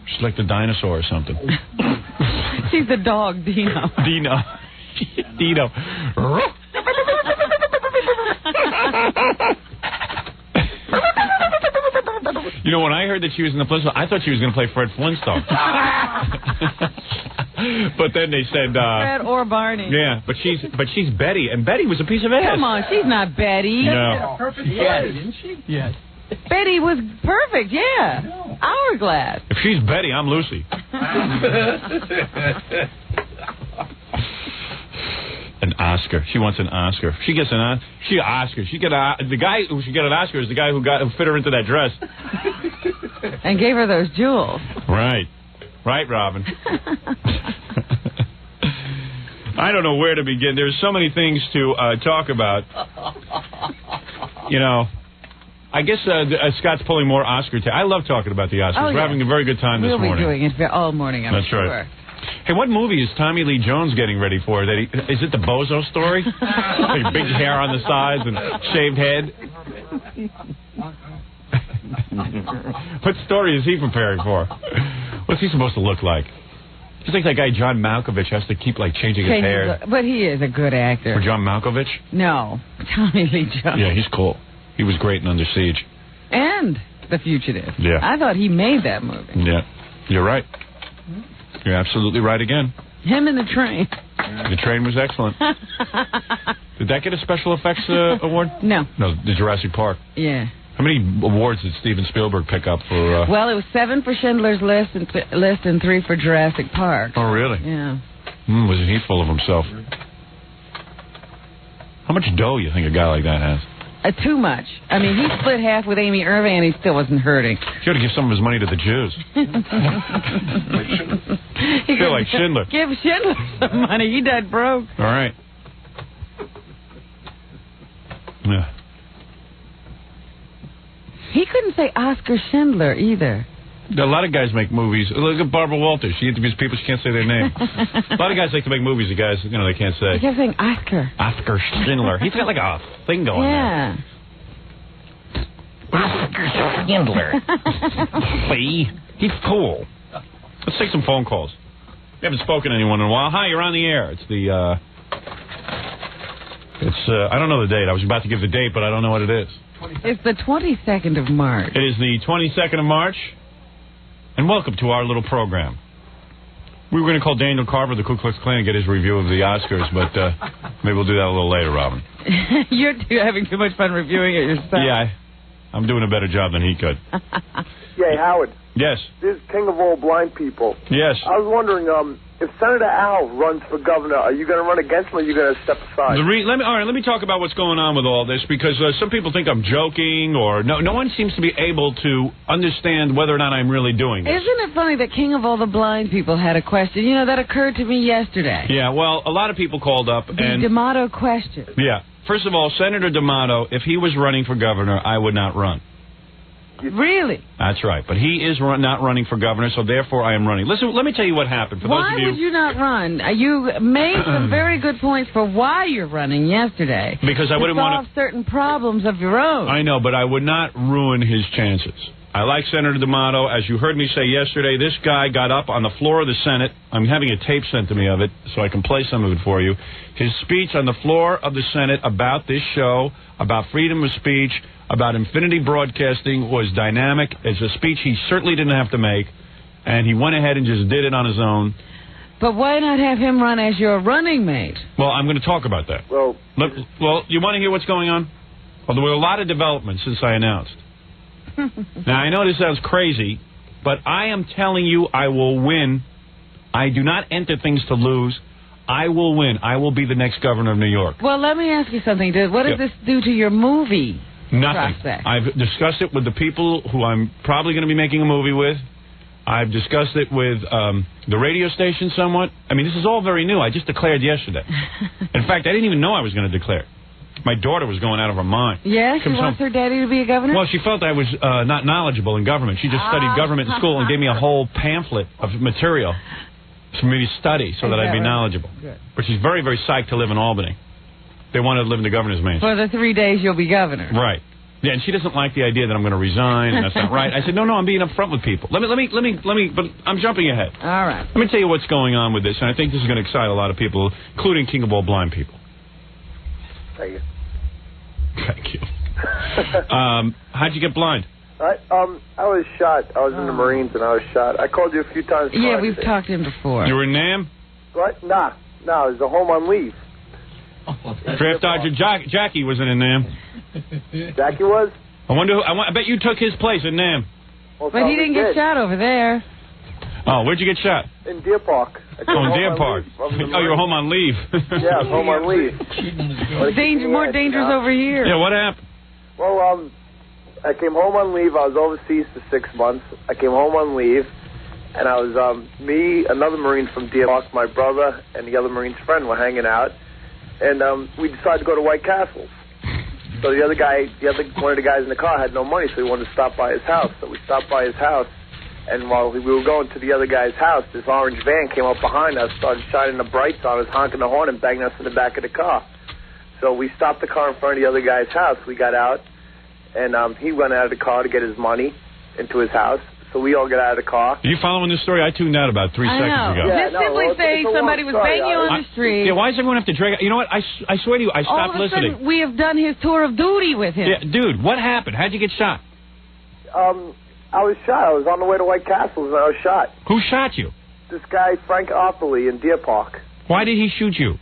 She's like the dinosaur or something. She's the dog, Dino. Dino. You know, when I heard that she was in the Flintstones, I thought she was going to play Fred Flintstone. But then they said... Fred or Barney. Yeah, but she's Betty, and Betty was a piece of ass. Come on, she's not Betty. No. Perfect body, didn't she? Yes. Betty was perfect, yeah. Hourglass. If she's Betty, I'm Lucy. An Oscar. She wants an Oscar. She gets an Oscar. The guy who should get an Oscar is the guy who fit her into that dress. And gave her those jewels. Right, Robin. I don't know where to begin. There's so many things to talk about. You know, I guess Scott's pulling more Oscar. I love talking about the Oscars. Oh, yeah. We're having a very good time this morning. We'll be doing it all morning, I'm sure. That's right. Hey, what movie is Tommy Lee Jones getting ready for? Is it the Bozo story? Like big hair on the sides and shaved head? What story is he preparing for? What's he supposed to look like? Just like that guy John Malkovich has to keep changing his hair. But he is a good actor. For John Malkovich? No, Tommy Lee Jones. Yeah, he's cool. He was great in Under Siege. And The Fugitive. Yeah. I thought he made that movie. Yeah, you're right. You're absolutely right again. Him and The Train. The Train was excellent. Did that get a special effects award? No. No, the Jurassic Park. Yeah. How many awards did Steven Spielberg pick up for... Well, it was 7 for Schindler's List and 3 for Jurassic Park. Oh, really? Yeah. Wasn't he full of himself? How much dough you think a guy like that has? Too much. I mean, he split half with Amy Irving, and he still wasn't hurting. He ought to give some of his money to the Jews. He feel like Schindler. Give Schindler some money. He died broke. All right. Yeah. He couldn't say Oscar Schindler either. A lot of guys make movies. Look at Barbara Walters. She interviews people, she can't say their name. A lot of guys like to make movies that guys, they can't say. He kept saying Oscar. Oscar Schindler. He's got like a thing going there. Oscar Schindler. See? He's cool. Let's take some phone calls. We haven't spoken to anyone in a while. Hi, you're on the air. It's I don't know the date. I was about to give the date, but I don't know what it is. It's the 22nd of March. It is the 22nd of March. And welcome to our little program. We were going to call Daniel Carver, the Ku Klux Klan, and get his review of the Oscars, but maybe we'll do that a little later, Robin. You're having too much fun reviewing it yourself. Yeah, I'm doing a better job than he could. Yeah, Howard. Yes. This is King of all blind people. Yes. I was wondering, if Senator Al runs for governor, are you going to run against him or are you going to step aside? Let me talk about what's going on with all this, because some people think I'm joking, or no one seems to be able to understand whether or not I'm really doing this. Isn't it funny that King of all the blind people had a question? You know, that occurred to me yesterday. Yeah, well, a lot of people called up. The D'Amato question. Yeah. First of all, Senator D'Amato, if he was running for governor, I would not run. Really? That's right. But he is not running for governor, so therefore I am running. Listen, let me tell you what happened. For why those of would you not run? You made some very good points for why you're running yesterday. Because I wouldn't want to solve certain problems of your own. I know, but I would not ruin his chances. I like Senator D'Amato. As you heard me say yesterday, this guy got up on the floor of the Senate. I'm having a tape sent to me of it, so I can play some of it for you. His speech on the floor of the Senate about this show, about freedom of speech, about Infinity Broadcasting was dynamic. It's a speech he certainly didn't have to make, and he went ahead and just did it on his own. But why not have him run as your running mate? Well, I'm going to talk about that. Well, you want to hear what's going on? Well, there were a lot of developments since I announced. Now, I know this sounds crazy, but I am telling you I will win. I do not enter things to lose. I will win. I will be the next governor of New York. Well, let me ask you something. What does this do to your movie Nothing. prospect? I've discussed it with the people who I'm probably going to be making a movie with. I've discussed it with the radio station somewhat. I mean, this is all very new. I just declared yesterday. In fact, I didn't even know I was going to declare. My daughter was going out of her mind. Yeah, she wants her daddy to be a governor? Well, she felt I was not knowledgeable in government. She just studied government in school and gave me a whole pamphlet of material for me to study so that I'd be knowledgeable. Good. But she's very, very psyched to live in Albany. They want her to live in the governor's mansion. For the 3 days you'll be governor. Right. Yeah, and she doesn't like the idea that I'm going to resign, and that's not right. I said, no, I'm being upfront with people. Let me, but I'm jumping ahead. All right. Let me tell you what's going on with this, and I think this is going to excite a lot of people, including King of All Blind people. Thank you. Thank you. How'd you get blind? I was shot. I was in the Marines and I was shot. I called you a few times. Yeah, we've talked to him before. You were in NAM? What? Nah, it was a home on leave. Draft Dodger Jackie was in NAM. Jackie was? I bet you took his place in NAM. Well, but he didn't get shot over there. Oh, where'd you get shot? In Deer Park. Oh, in Deer Park. Oh, you were home on leave. Yeah, I was home on leave. More dangerous over here. Yeah, what happened? Well, I came home on leave. I was overseas for 6 months. I came home on leave, and I was, me, another Marine from Deer Park, my brother, and the other Marine's friend were hanging out, and we decided to go to White Castles. So one of the guys in the car had no money, so he wanted to stop by his house. So we stopped by his house, and while we were going to the other guy's house, this orange van came up behind us, started shining the brights on us, honking the horn, and banging us in the back of the car. So we stopped the car in front of the other guy's house. We got out, and he went out of the car to get his money into his house. So we all got out of the car. Are you following this story? I tuned out about 3 seconds ago. Yeah, just simply say somebody was banging you on the street. Yeah, why does everyone have to drag? You know what? I swear to you, I stopped listening. All of a sudden, we have done his tour of duty with him. Yeah, dude, what happened? How'd you get shot? I was shot. I was on the way to White Castles, and I was shot. Who shot you? This guy, Frank Opperly, in Deer Park. Why did he shoot you?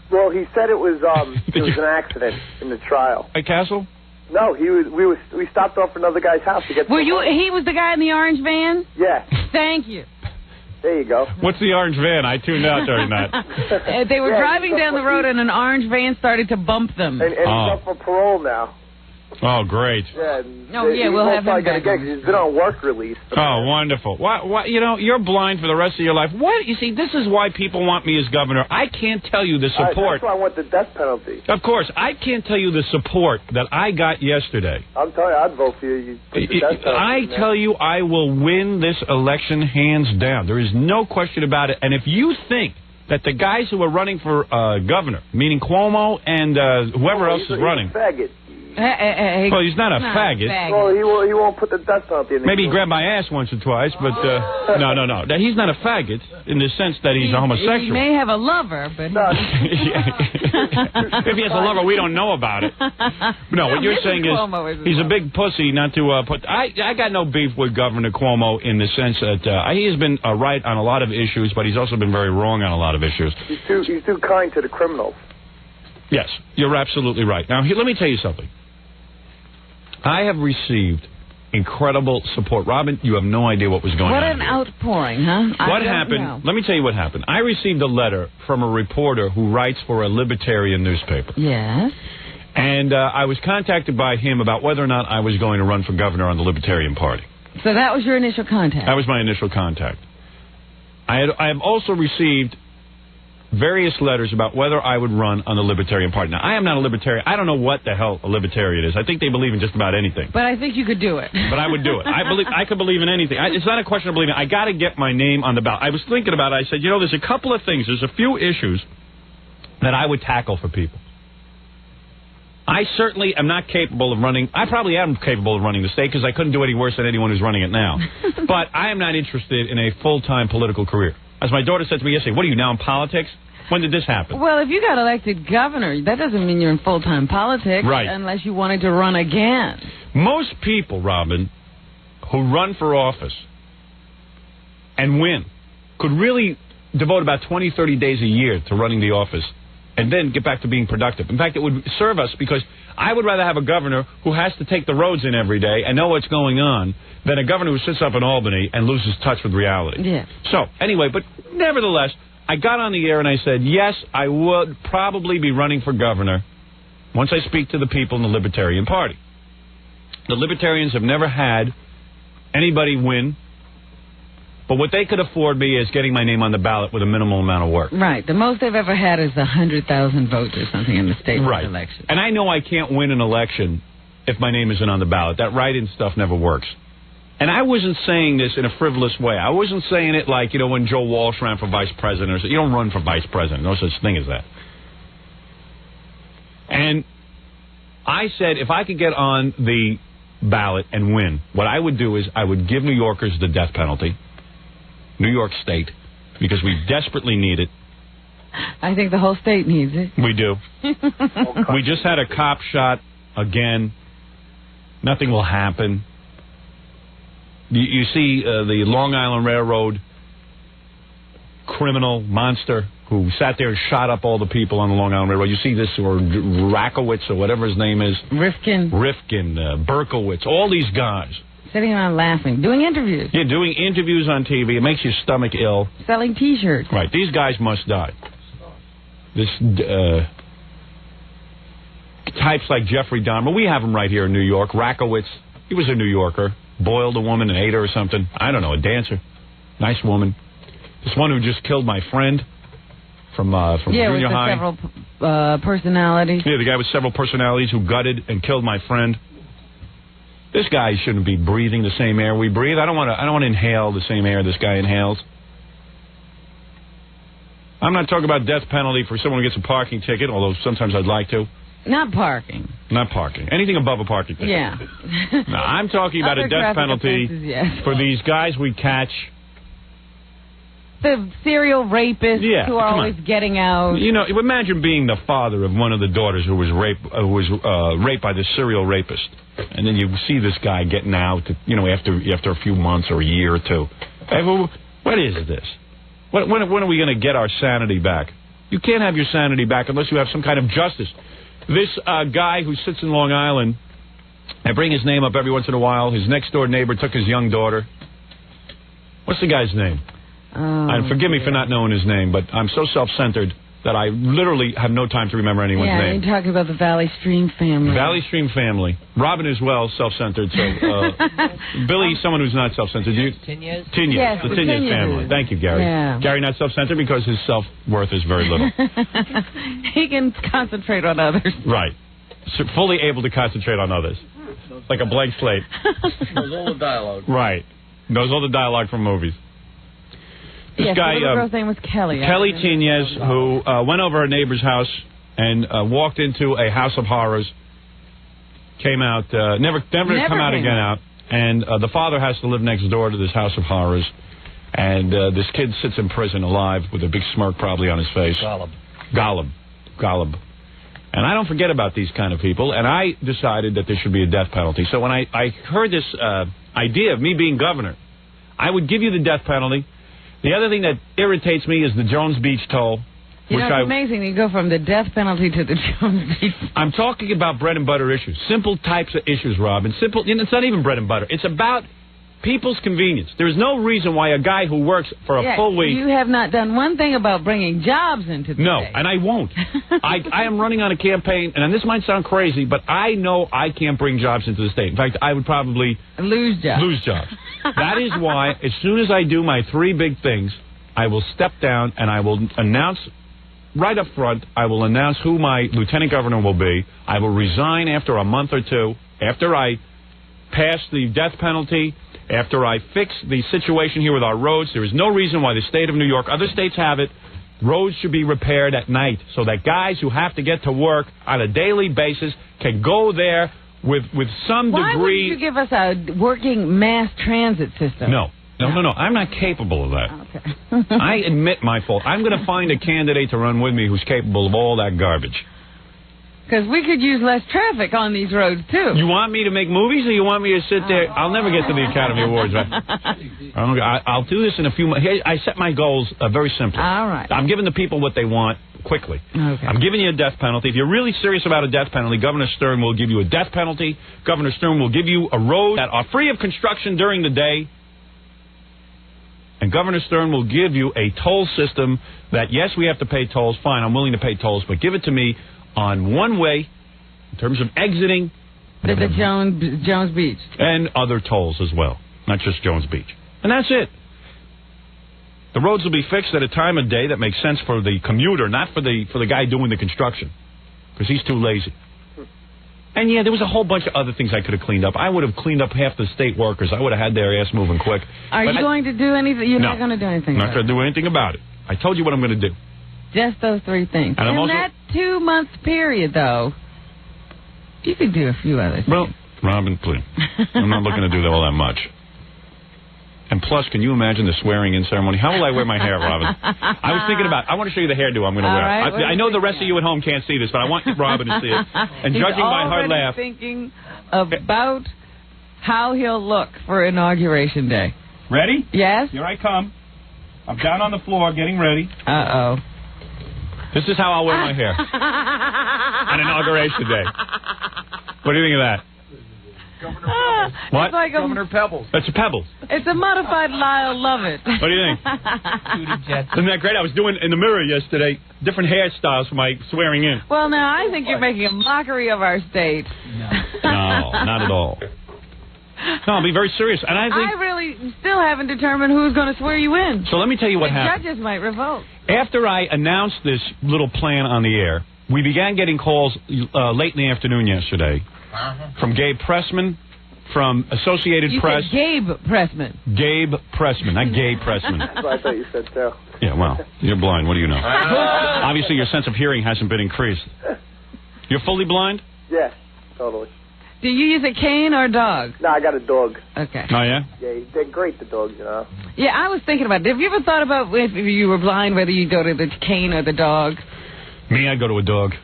Well, he said it was an accident in the trial. White Castle? No, we stopped off at another guy's house to get. He was the guy in the orange van? Yeah. Thank you. There you go. What's the orange van? I tuned out during that. They were driving down the road, and an orange van started to bump them. And he's up for parole now. Oh, great. Yeah. We'll have him back. He's been on work release. Oh, wonderful. Why, you're blind for the rest of your life. What? You see, this is why people want me as governor. I can't tell you the support. That's why I want the death penalty. Of course. I can't tell you the support that I got yesterday. I'm telling you, I'd vote for you. I tell you, I will win this election hands down. There is no question about it. And if you think that the guys who are running for governor, meaning Cuomo and whoever else is running... He's a faggot. Well, he's not a faggot. Well, he won't put the death penalty in. Maybe he grabbed my ass once or twice, but no. He's not a faggot in the sense that he's a homosexual. He may have a lover, but... No. If he has a lover, we don't know about it. No, what you're saying is he's a big pussy not to put... I got no beef with Governor Cuomo in the sense that he has been right on a lot of issues, but he's also been very wrong on a lot of issues. He's too kind to the criminals. Yes, you're absolutely right. Now, let me tell you something. I have received incredible support. Robin, you have no idea what was going on. What an outpouring, huh? What happened? Let me tell you what happened. I received a letter from a reporter who writes for a libertarian newspaper. Yes. And I was contacted by him about whether or not I was going to run for governor on the Libertarian Party. So that was your initial contact? That was my initial contact. I have also received various letters about whether I would run on the Libertarian Party. Now, I am not a Libertarian. I don't know what the hell a Libertarian is. I think they believe in just about anything. But I think you could do it. But I would do it. I could believe in anything. It's not a question of believing. I got to get my name on the ballot. I was thinking about it. I said, there's a couple of things. There's a few issues that I would tackle for people. I certainly am not capable of running. I probably am capable of running the state because I couldn't do any worse than anyone who's running it now. But I am not interested in a full-time political career. As my daughter said to me yesterday, what are you now in politics? When did this happen? Well, if you got elected governor, that doesn't mean you're in full-time politics. Right. Unless you wanted to run again. Most people, Robin, who run for office and win could really devote about 20, 30 days a year to running the office and then get back to being productive. In fact, it would serve us because I would rather have a governor who has to take the roads in every day and know what's going on than a governor who sits up in Albany and loses touch with reality. Yeah. So, anyway, but nevertheless, I got on the air and I said, yes, I would probably be running for governor once I speak to the people in the Libertarian Party. The Libertarians have never had anybody win, but what they could afford me is getting my name on the ballot with a minimal amount of work. Right. The most they've ever had is 100,000 votes or something in the state election. And I know I can't win an election if my name isn't on the ballot. That write-in stuff never works. And I wasn't saying this in a frivolous way. I wasn't saying it like, when Joe Walsh ran for vice president. Or you don't run for vice president. No such thing as that. And I said if I could get on the ballot and win, what I would do is I would give New Yorkers the death penalty, New York State, because we desperately need it. I think the whole state needs it. We do. We just had a cop shot again. Nothing will happen. You see the Long Island Railroad criminal monster who sat there and shot up all the people on the Long Island Railroad. You see this, or Rakowitz, or whatever his name is. Rifkin, Berkowitz, all these guys. Sitting around laughing, doing interviews. Yeah, doing interviews on TV. It makes your stomach ill. Selling T-shirts. Right, these guys must die. This types like Jeffrey Dahmer, we have him right here in New York. Rakowitz, he was a New Yorker. Boiled a woman and ate her or something. I don't know, a dancer. Nice woman. This one who just killed my friend from junior high. Yeah, with several personalities. Yeah, the guy with several personalities who gutted and killed my friend. This guy shouldn't be breathing the same air we breathe. I don't want to inhale the same air this guy inhales. I'm not talking about death penalty for someone who gets a parking ticket, although sometimes I'd like to. Not parking. Not parking. Anything above a parking ticket. Yeah. No, I'm talking about a death penalty for these guys we catch. The serial rapists who are always getting out. Imagine being the father of one of the daughters who was raped by this serial rapist, and then you see this guy getting out. After a few months or a year or two. Hey, what is this? When are we going to get our sanity back? You can't have your sanity back unless you have some kind of justice. This guy who sits in Long Island, I bring his name up every once in a while. His next door neighbor took his young daughter. What's the guy's name? And forgive me for not knowing his name, but I'm so self-centered that I literally have no time to remember anyone's name. Yeah, you're talking about the Valley Stream family. Valley Stream family. Robin is self-centered, so Billy, someone who's not self-centered. Tinez? Tinez, yes, the Tinez family. Thank you, Gary. Yeah. Gary not self-centered because his self-worth is very little. He can concentrate on others. Right. So fully able to concentrate on others. Like a blank slate. Knows all the dialogue. Right. Knows all the dialogue from movies. This guy, the little girl's name was Kelly. Kelly Tinez, who went over her neighbor's house and walked into a house of horrors, came out, never come out again. And the father has to live next door to this house of horrors. And this kid sits in prison alive with a big smirk probably on his face. Golub. And I don't forget about these kind of people. And I decided that there should be a death penalty. So when I heard this idea of me being governor, I would give you the death penalty. The other thing that irritates me is the Jones Beach toll. It's amazing. You go from the death penalty to the Jones Beach. I'm talking about bread and butter issues. Simple types of issues, Robin. Simple. It's not even bread and butter. It's about people's convenience. There's no reason why a guy who works for a full week... You have not done one thing about bringing jobs into the state. And I won't. I am running on a campaign, and this might sound crazy, but I know I can't bring jobs into the state. In fact, I would probably... Lose jobs. That is why, as soon as I do my three big things, I will step down and I will announce right up front, I will announce who my lieutenant governor will be. I will resign after a month or two, after I pass the death penalty, after I fix the situation here with our roads. There is no reason why the state of New York, other states have it, roads should be repaired at night so that guys who have to get to work on a daily basis can go there with some degree. Why wouldn't you give us a working mass transit system? No. I'm not capable of that. Okay. I admit my fault. I'm going to find a candidate to run with me who's capable of all that garbage. Because we could use less traffic on these roads, too. You want me to make movies, or you want me to sit there? I'll never get to the Academy Awards, right? I'll do this in a few months. I set my goals very simply. All right. I'm giving the people what they want quickly. Okay. I'm giving you a death penalty. If you're really serious about a death penalty, Governor Stern will give you a death penalty. Governor Stern will give you a road that are free of construction during the day. And Governor Stern will give you a toll system that, yes, we have to pay tolls. Fine, I'm willing to pay tolls, but give it to me on one way in terms of exiting. The Jones Beach. And other tolls as well, not just Jones Beach. And that's it. The roads will be fixed at a time of day that makes sense for the commuter, not for the guy doing the construction, because he's too lazy. And, yeah, there was a whole bunch of other things I could have cleaned up. I would have cleaned up half the state workers. I would have had their ass moving quick. Are you going to do anything? You're not going to do anything I'm not going to do anything about it. I told you what I'm going to do. Just those three things. And in that 2-month period, though, you could do a few other things. Well, Robin, please. I'm not looking to do all that much. And plus, can you imagine the swearing-in ceremony? How will I wear my hair, Robin? I was thinking about I want to show you the hairdo I'm going to wear. Right, I know the rest of you at home can't see this, but I want Robin to see it. And judging by her laugh... thinking about how he'll look for Inauguration Day. Ready? Yes? Here I come. I'm down on the floor getting ready. Uh-oh. This is how I'll wear my hair on Inauguration Day. What do you think of that? Governor Pebbles. What? It's like Governor Pebbles. That's a Pebbles. It's a modified Lyle Lovett. What do you think? Isn't that great? I was doing in the mirror yesterday different hairstyles for my swearing in. Well, now, I think you're making a mockery of our state. No, not at all. No, I'll be very serious. And I really still haven't determined who's going to swear you in. So let me tell you what happened. The judges might revoke. After I announced this little plan on the air, we began getting calls late in the afternoon yesterday from Gabe Pressman, from Associated Press. Said Gabe Pressman. Gabe Pressman, not Gabe Pressman. That's what I thought you said, too. Yeah, well, you're blind. What do you know? Obviously, your sense of hearing hasn't been increased. You're fully blind? Yeah, totally. Do you use a cane or a dog? No, I got a dog. Okay. Oh, yeah? Yeah, they're great, the dogs, you know. Yeah, I was thinking about it. Have you ever thought about if you were blind, whether you go to the cane or the dog? Me, I'd go to a dog.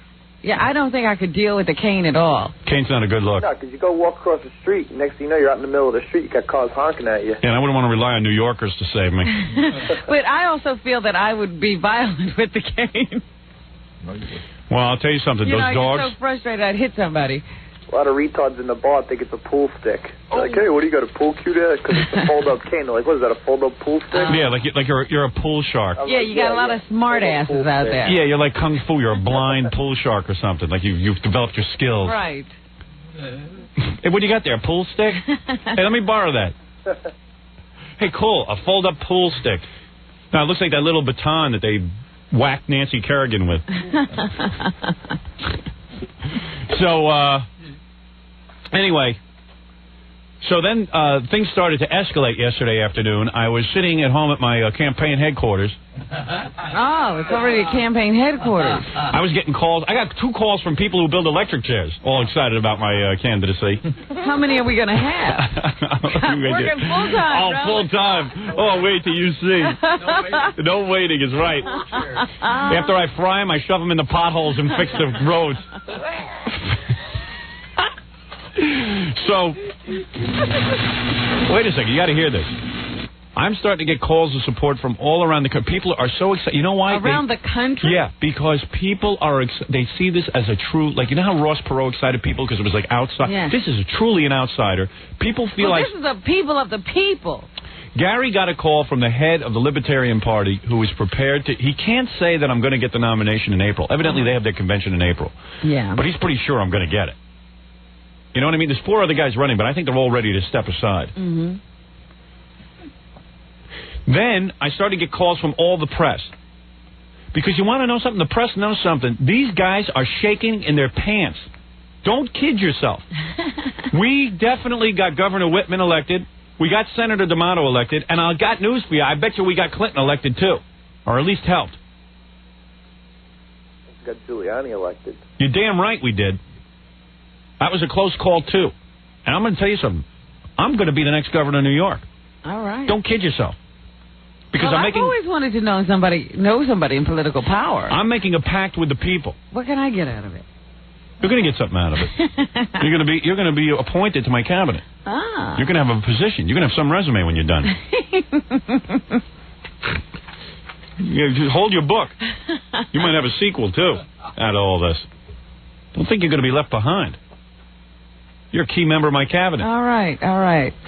Yeah, I don't think I could deal with the cane at all. Cane's not a good look. No, because you go walk across the street, and next thing you know, you're out in the middle of the street, you got cars honking at you. Yeah, and I wouldn't want to rely on New Yorkers to save me. But I also feel that I would be violent with the cane. Well, I'll tell you something. Those dogs... I'm so frustrated I'd hit somebody. A lot of retards in the bar think it's a pool stick. They're like, hey, what do you got, a pool cue there? Because it's a fold-up cane. They're like, what is that, a fold-up pool stick? Yeah, like you're a pool shark. Yeah, you got a lot of smart asses out there. Yeah, you're like Kung Fu. You're a blind pool shark or something. Like you've developed your skills. Right. Hey, what do you got there, a pool stick? Hey, let me borrow that. Hey, cool, a fold-up pool stick. Now, it looks like that little baton that they whacked Nancy Kerrigan with. So, anyway, so then things started to escalate yesterday afternoon. I was sitting at home at my campaign headquarters. Oh, it's already a campaign headquarters. I was getting calls. I got 2 calls from people who build electric chairs, all excited about my candidacy. How many are we going to have? Working full-time. Oh, full-time. Oh, wait till you see. No waiting is right. After I fry them, I shove them in the potholes and fix the roads. So, wait a second. You got to hear this. I'm starting to get calls of support from all around the country. People are so excited. You know why? Around the country? Yeah, because people are, they see this as a true, like, you know how Ross Perot excited people because it was like outside? Yeah. This is truly an outsider. People feel like... this is the people of the people. Gary got a call from the head of the Libertarian Party who is prepared to... He can't say that I'm going to get the nomination in April. Evidently, they have their convention in April. Yeah. But he's pretty sure I'm going to get it. You know what I mean? There's 4 other guys running, but I think they're all ready to step aside. Mm-hmm. Then I started to get calls from all the press. Because you want to know something? The press knows something. These guys are shaking in their pants. Don't kid yourself. We definitely got Governor Whitman elected. We got Senator D'Amato elected. And I got news for you. I bet you we got Clinton elected, too. Or at least helped. Got Giuliani elected. You're damn right we did. That was a close call, too. And I'm going to tell you something. I'm going to be the next governor of New York. All right. Don't kid yourself. Because I've always wanted to know somebody in political power. I'm making a pact with the people. What can I get out of it? You're going to get something out of it. You're going to be appointed to my cabinet. Ah. You're going to have a position. You're going to have some resume when you're done. Just hold your book. You might have a sequel, too, out of all this. Don't think you're going to be left behind. You're a key member of my cabinet. All right.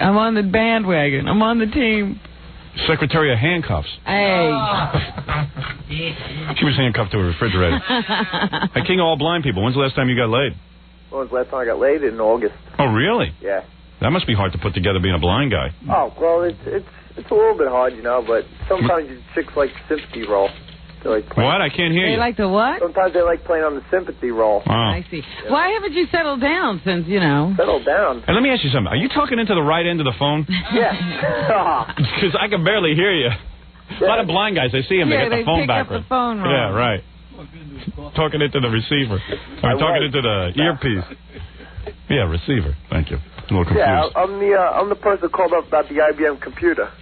I'm on the bandwagon. I'm on the team. Secretary of Handcuffs. Hey. She was handcuffed to a refrigerator. Hey, king of all blind people, when's the last time you got laid? When was the last time I got laid? In August. Oh, really? Yeah. That must be hard to put together being a blind guy. Oh, well, it's a little bit hard, but sometimes chicks like the sympathy role. What? I can't hear you. They like the what? Sometimes they like playing on the sympathy role. Oh. I see. Yeah. Why haven't you settled down since, Settled down? Hey, let me ask you something. Are you talking into the right end of the phone? Yeah. Because I can barely hear you. A lot of blind guys, I see them, they get the phone backwards. Up the phone wrong. Yeah, right. Talking into the receiver. Or talking into the earpiece. Yeah, receiver. Thank you. A little confused. Yeah, I'm the person who called up about the IBM computer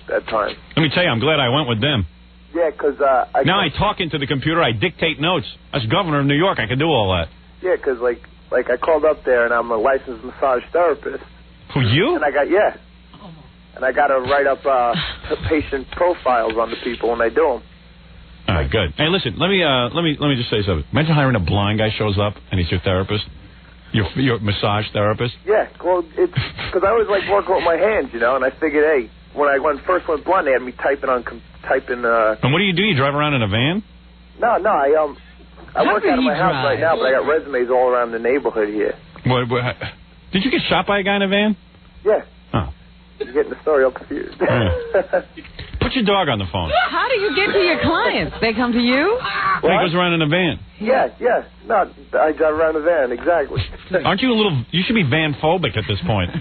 that time. Let me tell you, I'm glad I went with them. Yeah, because now I talk into the computer, I dictate notes. As governor of New York, I can do all that. Yeah, because like I called up there and I'm a licensed massage therapist. Who, you? And I got to write up patient profiles on the people when I do them. All right, good. Hey, listen, let me just say something. Imagine hiring a blind guy shows up and he's your therapist, your massage therapist. Yeah, well, it's because I always like working with my hands, and I figured, hey, when I first went blind, they had me typing. And what do? You drive around in a van? No, I work out of my house right now, but I got resumes all around the neighborhood here. What, did you get shot by a guy in a van? Yeah. Oh. You're getting the story all confused. Put your dog on the phone. How do you get to your clients? They come to you? He goes around in a van. Yeah. No, I drive around a van, exactly. Aren't you you should be van-phobic at this point.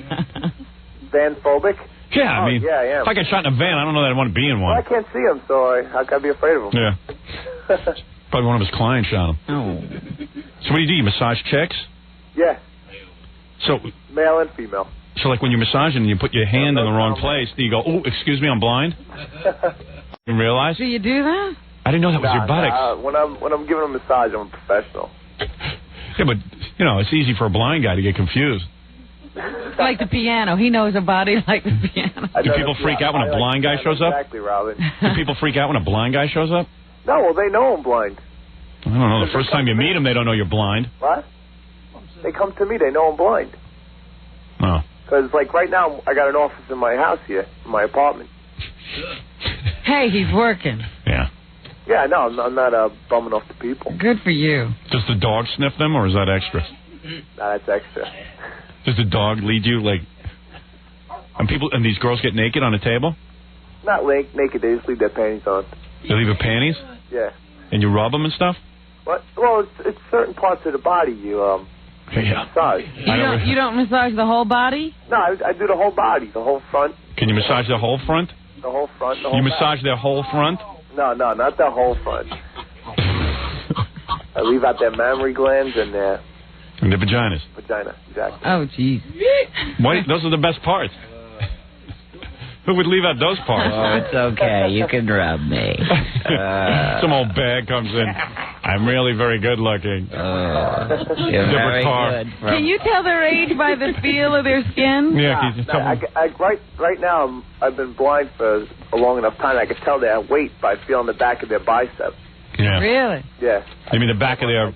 Van-phobic? Yeah, I mean, yeah, I am. If I got shot in a van, I don't know that I'd want to be in one. Well, I can't see him, so how can I be afraid of him? Yeah. Probably one of his clients shot him. Oh. So what do? You massage chicks? Yeah. So male and female. So like when you're massaging and you put your hand in the wrong place, do you go, oh, excuse me, I'm blind? You realize? Do you do that? I didn't know that was your buttocks. When I'm giving a massage, I'm a professional. Yeah, but, it's easy for a blind guy to get confused. Like the piano. He knows a body like the piano. Do people freak out when a blind guy shows up? Exactly, Robin. Do people freak out when a blind guy shows up? No, well, they know I'm blind. I don't know. The first time you meet them, they don't know you're blind. What? They come to me, they know I'm blind. Oh. Because, right now, I got an office in my house here, in my apartment. Hey, he's working. Yeah. Yeah, no, I'm not bumming off the people. Good for you. Does the dog sniff them, or is that extra? No, that's extra. Does the dog lead you, and these girls get naked on a table? Not naked, they just leave their panties on. They leave their panties? Yeah. And you rub them and stuff? What? Well, it's certain parts of the body you massage. You don't massage the whole body? No, I do the whole body, the whole front. Can you massage the whole front? The whole front, the whole You back. massage their whole front? No, not the whole front. I leave out their mammary glands and their... And their vaginas. Vagina, exactly. Oh, jeez. Those are the best parts. Who would leave out those parts? Oh, it's okay. You can rub me. Some old bag comes in. I'm really very good looking. You're very good. Can you tell their age by the feel of their skin? Yeah. Right now, I've been blind for a long enough time. I can tell their weight by feeling the back of their bicep. Yeah. Really? Yeah. You mean the back of their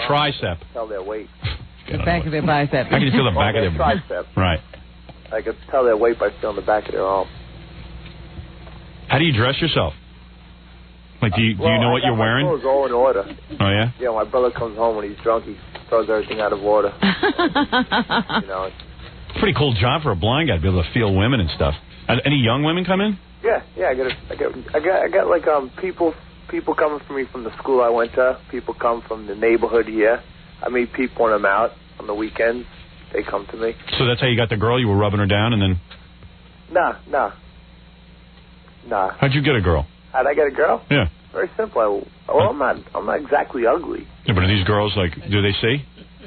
tricep? Tell their weight. The back of their bicep. How can you feel the back of their tricep? Right. I can tell their weight by feeling the back of their arm. How do you dress yourself? Do you know what you're wearing? My clothes all in order. Oh, yeah? Yeah, my brother comes home when he's drunk, he throws everything out of order. It's a pretty cool job for a blind guy to be able to feel women and stuff. Any young women come in? Yeah, I got people coming from me from the school I went to. People come from the neighborhood here. I meet people when I'm out on the weekends. They come to me. So that's how you got the girl? You were rubbing her down and then... Nah. How'd you get a girl? How'd I get a girl? Yeah. Very simple. I'm not exactly ugly. Yeah, but are these girls, like, do they see?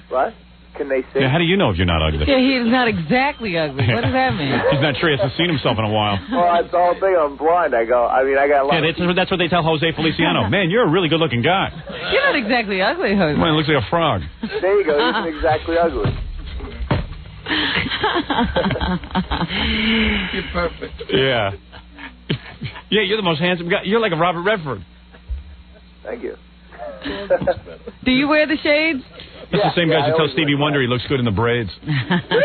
What? Can they see? Yeah, how do you know if you're not ugly? Yeah, he's not exactly ugly. What does that mean? He's not sure. He hasn't seen himself in a while. Well, that's the whole thing. I'm blind. I got a lot that's what they tell Jose Feliciano. Man, you're a really good-looking guy. You're not exactly ugly, Jose. Man, looks like a frog. There you go. He's not exactly ugly. You're perfect. Yeah. Yeah, you're the most handsome guy. You're like a Robert Redford. Thank you. Do you wear the shades? That's the same guys that tell Stevie Wonder he looks good in the braids.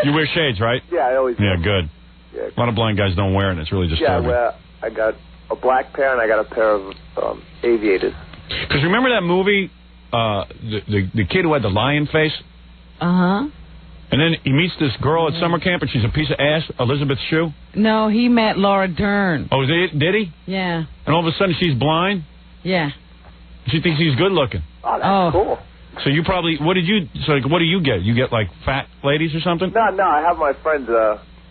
You wear shades, right? Yeah, I always do. Yeah, good. Yeah. A lot of blind guys don't wear it, and it's really disturbing. Yeah, I got a black pair, and I got a pair of aviators. Because remember that movie, the kid who had the lion face? Uh-huh. And then he meets this girl at summer camp, and she's a piece of ass, Elizabeth Shue? No, he met Laura Dern. Oh, did he? Yeah. And all of a sudden she's blind? Yeah. She thinks he's good looking. Oh, that's cool. So you probably, what do you get? You get, like, fat ladies or something? No, I have my friends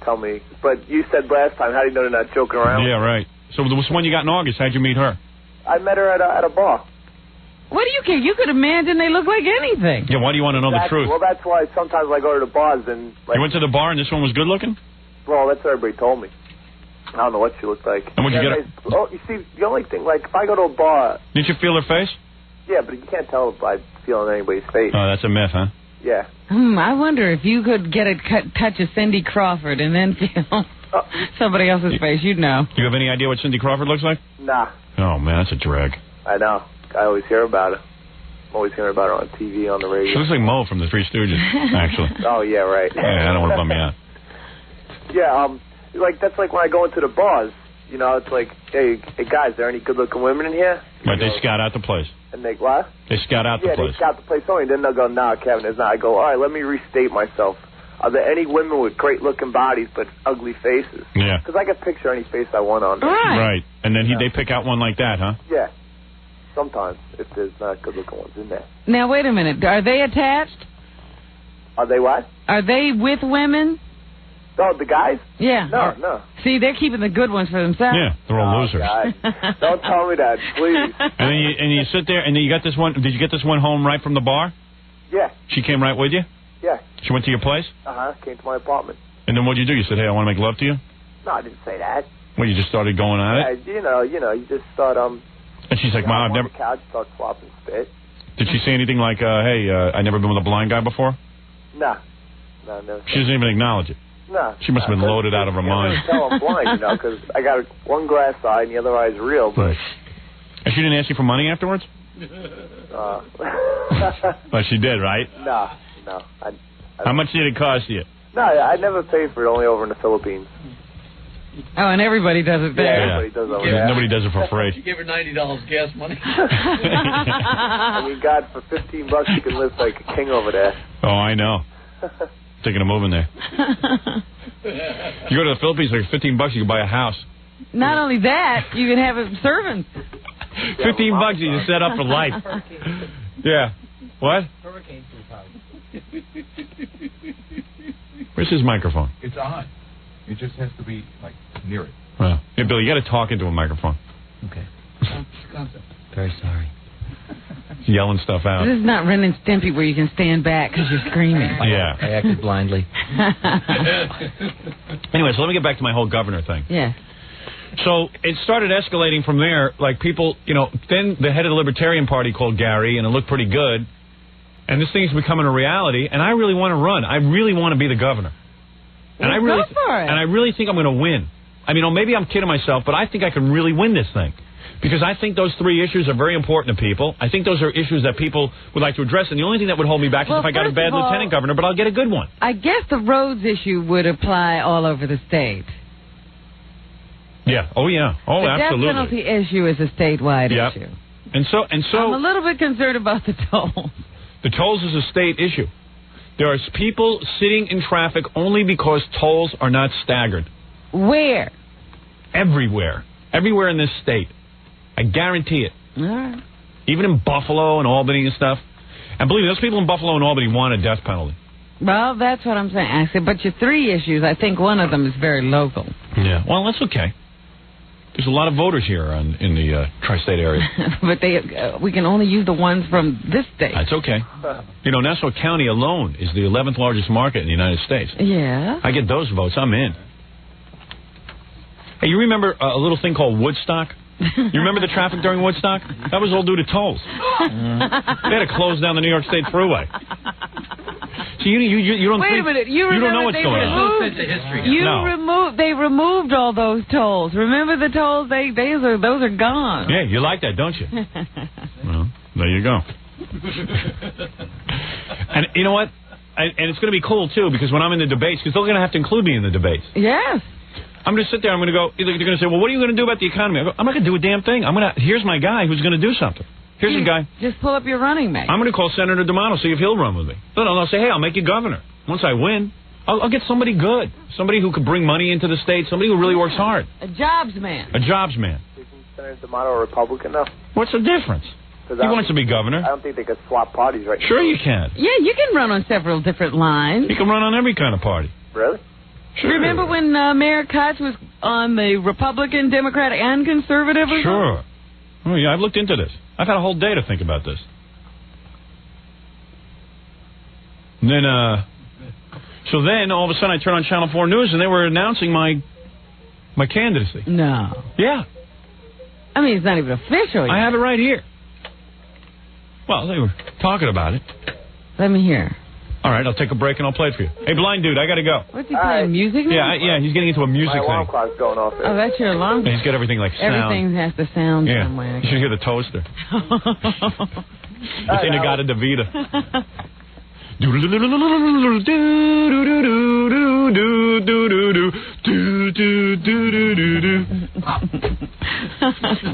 tell me. But you said last time, how do you know they're not joking around? Yeah, right. So the one you got in August, how'd you meet her? I met her at a bar. What do you care? You could imagine they look like anything. Yeah, why do you want to know the truth? Well, that's why sometimes I go to the bars and... You went to the bar and this one was good looking? Well, that's what everybody told me. I don't know what she looked like. And what'd you get? Oh, you see, the only thing, like, if I go to a bar... Didn't you feel her face? Yeah, but you can't tell by feeling anybody's face. Oh, that's a myth, huh? Yeah. I wonder if you could get a touch of Cindy Crawford and then feel somebody else's face. You'd know. Do you have any idea what Cindy Crawford looks like? Nah. Oh, man, that's a drag. I know. I always hear about her. I'm always hearing about her on TV, on the radio. She looks like Mo from the Three Stooges, actually. Oh, yeah, right. Yeah, I don't want to bum you out. Yeah, like, that's like when I go into the bars. You know, it's like, hey guys, there any good-looking women in here? Right, they scout out the place. And they, what? They scout out the place. Yeah, they scout the place only. Then they'll go, nah, Kevin, there's not. I go, all right, let me restate myself. Are there any women with great-looking bodies but ugly faces? Yeah. Because I can picture any face I want on. Right. And then they pick out one like that, huh? Yeah. Sometimes, if there's not good-looking ones in there. Now, wait a minute. Are they attached? Are they what? Are they with women? Oh, the guys? Yeah. No. See, they're keeping the good ones for themselves. Yeah, they're all losers. God. Don't tell me that, please. And then you sit there, and then you got this one. Did you get this one home right from the bar? Yeah. She came right with you? Yeah. She went to your place? Came to my apartment. And then what did you do? You said, hey, I want to make love to you? No, I didn't say that. Well, you just started going at it? Yeah, you just start, And she's like, Mom, I've never... on the couch, start swapping spit. Did she say anything like, hey, I never been with a blind guy before? No, never. She doesn't even acknowledge it. No. She must have been loaded out of her mind. I tell I'm blind, because I got one glass eye and the other eye is real, but... And she didn't ask you for money afterwards? But she did, right? No. How much did it cost you? No, I never paid for it, only over in the Philippines. Oh, and everybody does it there. Yeah, everybody does over there. Nobody does it for free. You gave her $90 gas money. I mean, God, for $15 you can live like a king over there. Oh, I know. Thinking of moving there. You go to the Philippines, like $15, you can buy a house. Not only that, you can have servants. $15, you set up for life. Yeah. What? Hurricane proof house. Where's his microphone? It's on. It just has to be, like, near it. Well, yeah, Billy, you got to talk into a microphone. Okay. Wisconsin. Very sorry. Yelling stuff out. This is not Ren and Stimpy where you can stand back because you're screaming. Yeah. I acted blindly. Anyway, so let me get back to my whole governor thing. Yeah. So it started escalating from there. Like people, then the head of the Libertarian Party called Gary, and it looked pretty good. And this thing is becoming a reality, and I really want to run. I really want to be the governor. And Go for it. And I really think I'm going to win. I mean, maybe I'm kidding myself, but I think I can really win this thing. Because I think those three issues are very important to people. I think those are issues that people would like to address. And the only thing that would hold me back is if I got a bad lieutenant governor, but I'll get a good one. I guess the roads issue would apply all over the state. Yeah. Oh, yeah. Oh, the absolutely. The death penalty issue is a statewide issue. And so I'm a little bit concerned about the tolls. The tolls is a state issue. There are people sitting in traffic only because tolls are not staggered. Where? Everywhere. Everywhere in this state. I guarantee it. All right. Even in Buffalo and Albany and stuff. And believe me, those people in Buffalo and Albany want a death penalty. Well, that's what I'm saying. I said, but your 3 issues, I think one of them is very local. Yeah. Well, that's okay. There's a lot of voters here in the tri-state area. But we can only use the ones from this state. That's okay. You know, Nassau County alone is the 11th largest market in the United States. Yeah. I get those votes. I'm in. Hey, you remember a little thing called Woodstock? You remember the traffic during Woodstock? That was all due to tolls. They had to close down the New York State Thruway. So you don't Wait think, a minute. You don't know what's going on. They removed all those tolls. Remember the tolls? Those are gone. Yeah, you like that, don't you? Well, there you go. And you know what? And it's going to be cool too, because when I'm in the debates, because they're going to have to include me in the debates. Yes. I'm going to sit there. I'm going to go. They're going to say, "Well, what are you going to do about the economy?" I go, "I'm not going to do a damn thing. Here's my guy who's going to do something. Here's a guy. Just pull up your running mate. I'm going to call Senator D'Amato, see if he'll run with me. No, I'll say, hey, I'll make you governor. Once I win, I'll get somebody good, somebody who could bring money into the state, somebody who really works hard. A jobs man. A jobs man. Isn't Senator D'Amato a Republican now? What's the difference? He wants to be governor. I don't think they could swap parties right now. Sure you can. Yeah, you can run on several different lines. You can run on every kind of party. Really? Sure. Remember when Mayor Kotz was on the Republican, Democratic, and Conservative? Sure. Oh, yeah, I've looked into this. I've had a whole day to think about this. And then, so then, all of a sudden, I turn on Channel 4 News, and they were announcing my candidacy. No. Yeah. I mean, it's not even official yet. I have it right here. Well, they were talking about it. Let me hear. All right, I'll take a break and I'll play it for you. Hey, blind dude, I got to go. What's he playing, music now? Yeah, he's getting into a music My alarm thing. clock's going off there. Oh, that's your alarm clock. He's got everything like sound. Everything has to sound somewhere. You should hear the toaster. It's Inagata Davida.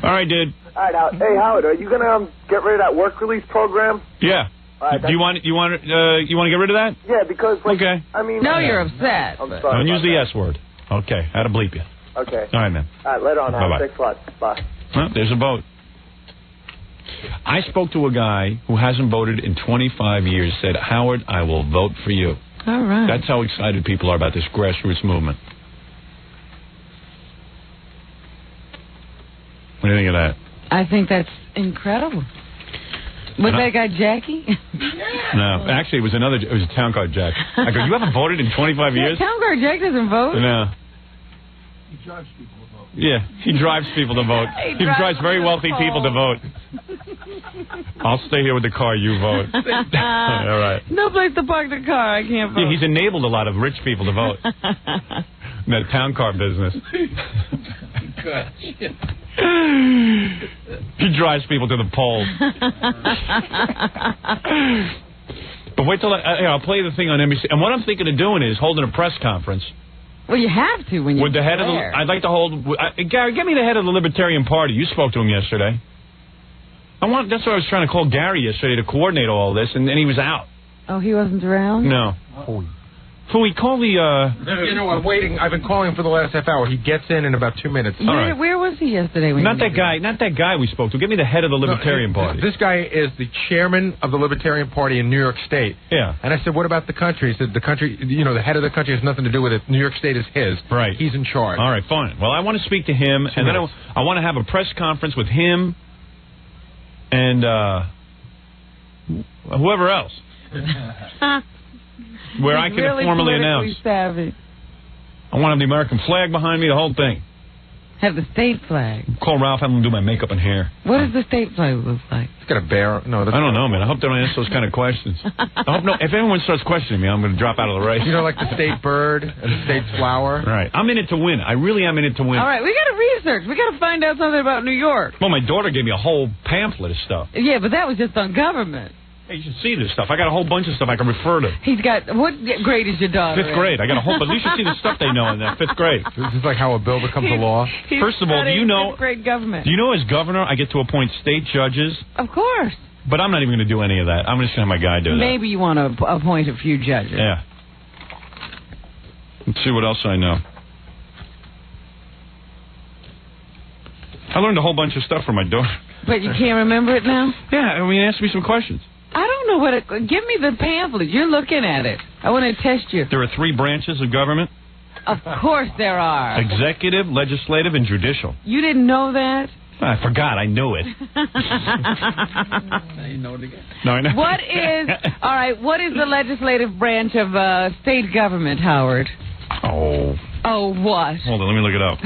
All right, dude. All right, hey Howard, are you gonna get rid of that work release program? Yeah. Right, do you want to get rid of that? Yeah, because okay. I mean, no, you're upset. I'm sorry. Don't use the S word. Okay, I had to bleep you. Okay. All right, man. All right, later on. Bye-bye. Thanks a lot. Bye. Well, there's a vote. I spoke to a guy who hasn't voted in 25 years. Said, Howard, I will vote for you. All right. That's how excited people are about this grassroots movement. What do you think of that? I think that's incredible. Was that guy Jackie? No, actually, it was a town card Jack. I go, you haven't voted in 25 years? Town card Jack doesn't vote. No. He drives people to vote. Yeah, he drives people to vote. He drives very wealthy people to vote. I'll stay here with the car, you vote. All right. No place to park the car, I can't vote. Yeah, he's enabled a lot of rich people to vote. That town car business. He drives people to the polls. But wait till I'll play the thing on NBC. And what I'm thinking of doing is holding a press conference. Well, you have to when you're with the head there. of the. I'd like to hold. Gary, get me the head of the Libertarian Party. You spoke to him yesterday. That's what I was trying to call Gary yesterday to coordinate all this, and then he was out. Oh, he wasn't around? No. Who he called the... You know, I'm waiting. I've been calling for the last half hour. He gets in about 2 minutes. Where was he yesterday? Not that guy we spoke to. Give me the head of the Libertarian Party. This guy is the chairman of the Libertarian Party in New York State. Yeah. And I said, what about the country? He said, the country, the head of the country has nothing to do with it. New York State is his. Right. He's in charge. All right, fine. Well, I want to speak to him, and then I want to have a press conference with him and whoever else. Where I can really formally announce. Savvy. I want to have the American flag behind me, the whole thing. Have the state flag. Call Ralph, have him do my makeup and hair. What does the state flag look like? It's got a bear. No, I don't know, man. I hope they don't ask those kind of questions. If anyone starts questioning me, I'm going to drop out of the race. Like the state bird and the state flower? Right. I'm in it to win. I really am in it to win. All right, we got to research. We got to find out something about New York. Well, my daughter gave me a whole pamphlet of stuff. Yeah, but that was just on government. Hey, you should see this stuff. I got a whole bunch of stuff I can refer to. He's got... What grade is your daughter 5th grade. I got a whole... But you should see the stuff they know in that 5th grade. This is like how a bill becomes a law. First of all, do you know... 5th grade government. Do you know as governor, I get to appoint state judges? Of course. But I'm not even going to do any of that. I'm just going to have my guy do that. Maybe you want to appoint a few judges. Yeah. Let's see what else I know. I learned a whole bunch of stuff from my daughter. But you can't remember it now? Yeah, I mean, ask me some questions. I don't know what it... Give me the pamphlet. You're looking at it. I want to test you. There are 3 branches of government. Of course there are. Executive, legislative, and judicial. You didn't know that? I forgot. I knew it. Now you know it again. No, I know. What is the legislative branch of state government, Howard? Oh, what? Hold on, let me look it up.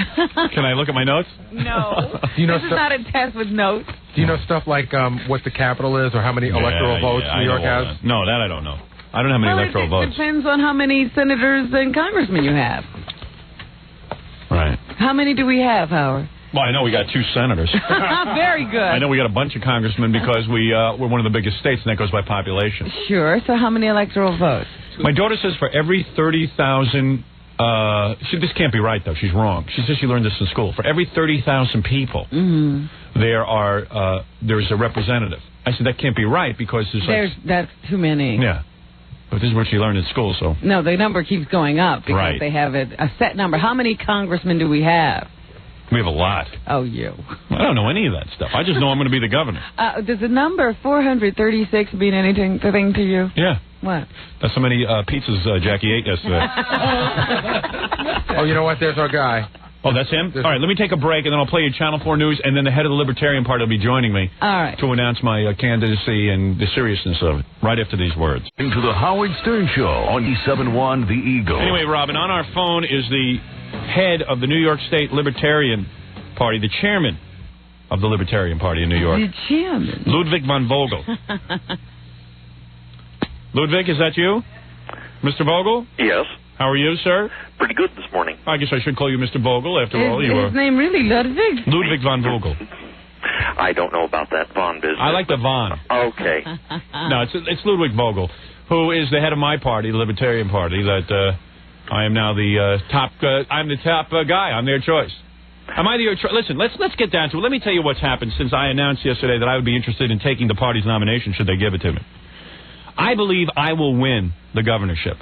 Can I look at my notes? No. Do you know this is not a test with notes. Do you know stuff like what the capital is or how many electoral votes New York has? No, that I don't know. I don't have many electoral votes. It depends on how many senators and congressmen you have. Right. How many do we have, Howard? Well, I know we got 2 senators. Very good. I know we got a bunch of congressmen because we're one of the biggest states, and that goes by population. Sure. So how many electoral votes? My daughter says for every 30,000... this can't be right, though. She's wrong. She says she learned this in school. For every 30,000 people, there's a representative. I said, that can't be right because that's too many. Yeah. But this is what she learned in school, so... No, the number keeps going up because they have a set number. How many congressmen do we have? We have a lot. Oh, you. I don't know any of that stuff. I just know I'm going to be the governor. Does the number 436 mean anything to you? Yeah. What? That's how many pizzas Jackie ate yesterday. Oh, you know what? There's our guy. Oh, that's him? All right, let me take a break, and then I'll play you Channel 4 News, and then the head of the Libertarian Party will be joining me to announce my candidacy and the seriousness of it, right after these words. Into the Howard Stern Show on E71 The Eagle. Anyway, Robin, on our phone is the head of the New York State Libertarian Party, the chairman of the Libertarian Party in New York. The chairman? Ludwig von Vogel. Ludwig, is that you? Mr. Vogel? Yes. How are you, sir? Pretty good this morning. I guess I should call you Mr. Vogel, after all. His name really Ludwig? Ludwig von Vogel. I don't know about that Von business. I like the Von. Okay. No, it's Ludwig Vogel, who is the head of my party, the Libertarian Party, that I am now the top guy. I'm their choice. Am I their choice? Listen, let's get down to it. Let me tell you what's happened since I announced yesterday that I would be interested in taking the party's nomination should they give it to me. I believe I will win the governorship.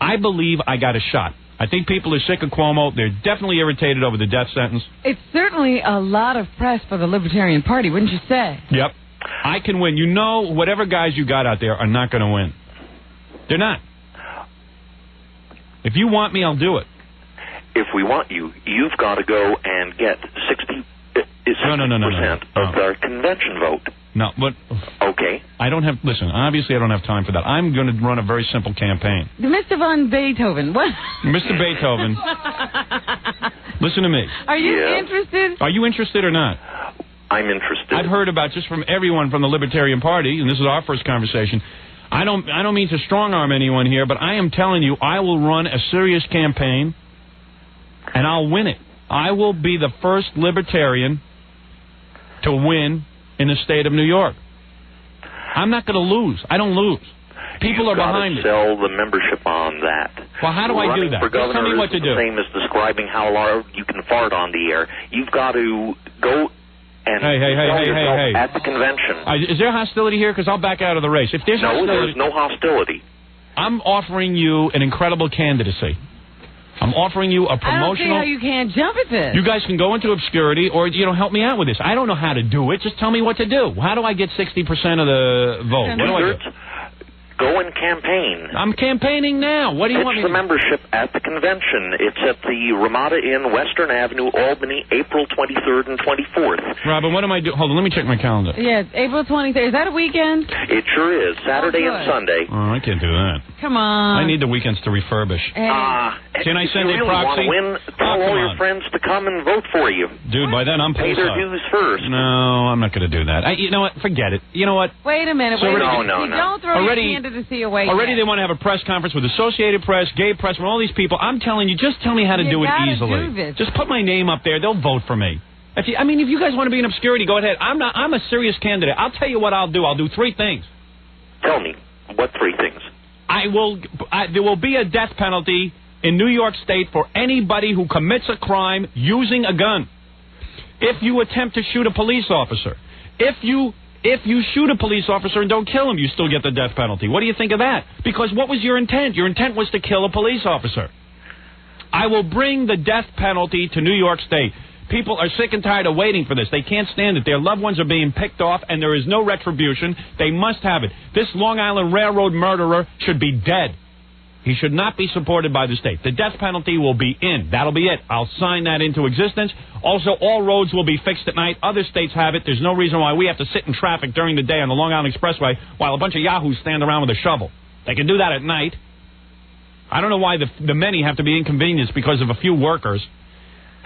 I believe I got a shot. I think people are sick of Cuomo. They're definitely irritated over the death sentence. It's certainly a lot of press for the Libertarian Party, wouldn't you say? Yep. I can win. You know, whatever guys you got out there are not going to win. They're not. If you want me, I'll do it. If we want you, you've got to go and get 60% of our convention vote. No, but... Okay. I don't have... Listen, obviously I don't have time for that. I'm going to run a very simple campaign. Mr. von Beethoven, what? Mr. Beethoven, listen to me. Are you interested? Are you interested or not? I'm interested. I've heard about just from everyone from the Libertarian Party, and this is our first conversation. I don't mean to strong-arm anyone here, but I am telling you, I will run a serious campaign, and I'll win it. I will be the first Libertarian to win in the state of New York. I'm not going to lose. I don't lose. People are behind me. You've got to sell the membership on that. Well, how do I do that? For Just tell me what to do. The same as describing how loud you can fart on the air. You've got to go and sell yourself at the convention. Is there hostility here? Because I'll back out of the race. If there's there's no hostility. I'm offering you an incredible candidacy. I'm offering you a promotional... I don't see how you can't jump at this. You guys can go into obscurity or, help me out with this. I don't know how to do it. Just tell me what to do. How do I get 60% of the vote? What do I do? Go and campaign. I'm campaigning now. What do you want me to do? It's the membership at the convention. It's at the Ramada Inn, Western Avenue, Albany, April 23rd and 24th. Robin, what am I doing? Hold on, let me check my calendar. Yes, April 23rd. Is that a weekend? It sure is. Saturday and Sunday. Oh, I can't do that. Come on. I need the weekends to refurbish. Can I send a proxy? If you really want to win, tell all your friends to come and vote for you. Dude, by then I'm pay their dues first. No, I'm not going to do that. You know what? Forget it. You know what? Wait a minute. No. Don't throw your candidacy away. Already they want to have a press conference with Associated Press, Gay Press, and all these people. I'm telling you, just tell me how to do it easily. Do this. Just put my name up there. They'll vote for me. If you guys want to be in obscurity, go ahead. I'm a serious candidate. I'll tell you what I'll do. I'll do 3 things. Tell me. What 3 things? There will be a death penalty in New York State for anybody who commits a crime using a gun. If you attempt to shoot a police officer, if you shoot a police officer and don't kill him, you still get the death penalty. What do you think of that? Because what was your intent? Your intent was to kill a police officer. I will bring the death penalty to New York State. People are sick and tired of waiting for this. They can't stand it. Their loved ones are being picked off, and there is no retribution. They must have it. This Long Island Railroad murderer should be dead. He should not be supported by the state. The death penalty will be in. That'll be it. I'll sign that into existence. Also, all roads will be fixed at night. Other states have it. There's no reason why we have to sit in traffic during the day on the Long Island Expressway while a bunch of yahoos stand around with a shovel. They can do that at night. I don't know why the many have to be inconvenienced because of a few workers.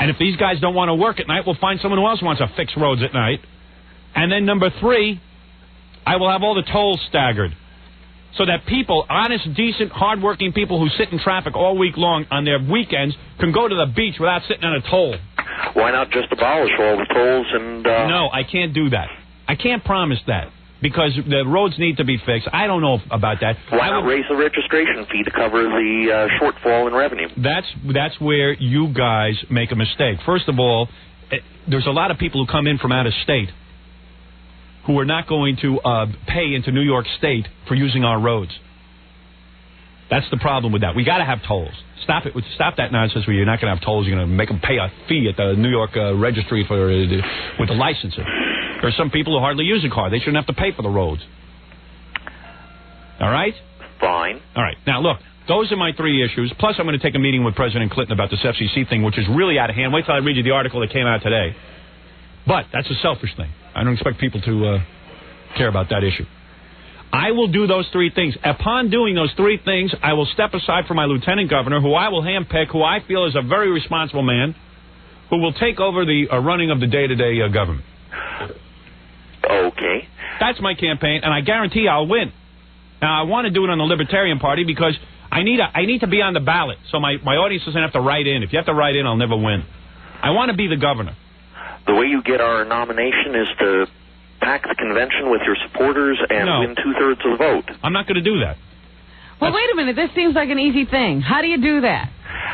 And if these guys don't want to work at night, we'll find someone who else wants to fix roads at night. And then number 3, I will have all the tolls staggered. So that people, honest, decent, hardworking people who sit in traffic all week long on their weekends can go to the beach without sitting on a toll. Why not just abolish all the tolls and... No, I can't do that. I can't promise that because the roads need to be fixed. I don't know about that. Why not raise the registration fee to cover the shortfall in revenue? That's where you guys make a mistake. First of all, there's a lot of people who come in from out of state who are not going to pay into New York State for using our roads. That's the problem with that. We got to have tolls. Stop it. Stop that nonsense where you're not going to have tolls. You're going to make them pay a fee at the New York registry with the licensing. There are some people who hardly use a car. They shouldn't have to pay for the roads. All right? Fine. All right. Now, look, those are my 3 issues. Plus, I'm going to take a meeting with President Clinton about this FCC thing, which is really out of hand. Wait till I read you the article that came out today. But that's a selfish thing. I don't expect people to care about that issue. I will do those 3 things. Upon doing those 3 things, I will step aside for my lieutenant governor, who I will handpick, who I feel is a very responsible man, who will take over the running of the day-to-day government. Okay. That's my campaign, and I guarantee I'll win. Now, I want to do it on the Libertarian Party because I need to be on the ballot, so my audience doesn't have to write in. If you have to write in, I'll never win. I want to be the governor. The way you get our nomination is to pack the convention with your supporters and win 2/3 of the vote. I'm not going to do that. Well, wait a minute. This seems like an easy thing. How do you do that?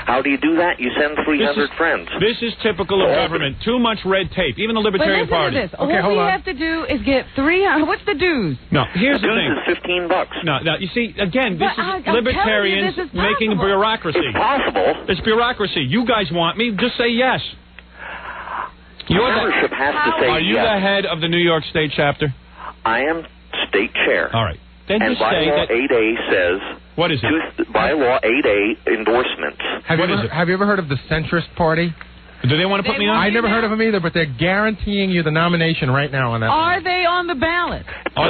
How do you do that? You send 300 friends. This is typical of government. Too much red tape. Even the Libertarian Party. To this. Okay, what we have to do is get 300. What's the dues? No, here's the thing. The dues is $15. No, you see, again, this is libertarians making bureaucracy. It's possible. It's bureaucracy. You guys want me? Just say yes. Membership has to say yes. Are you the head of the New York State chapter? I am state chair. All right. Then and bylaw 8A says... What is it? Bylaw 8A, endorsements. Have you ever heard of the Centrist Party? Do they want to put me on? I never heard of them either, but they're guaranteeing you the nomination right now on that. Are they on the ballot? Are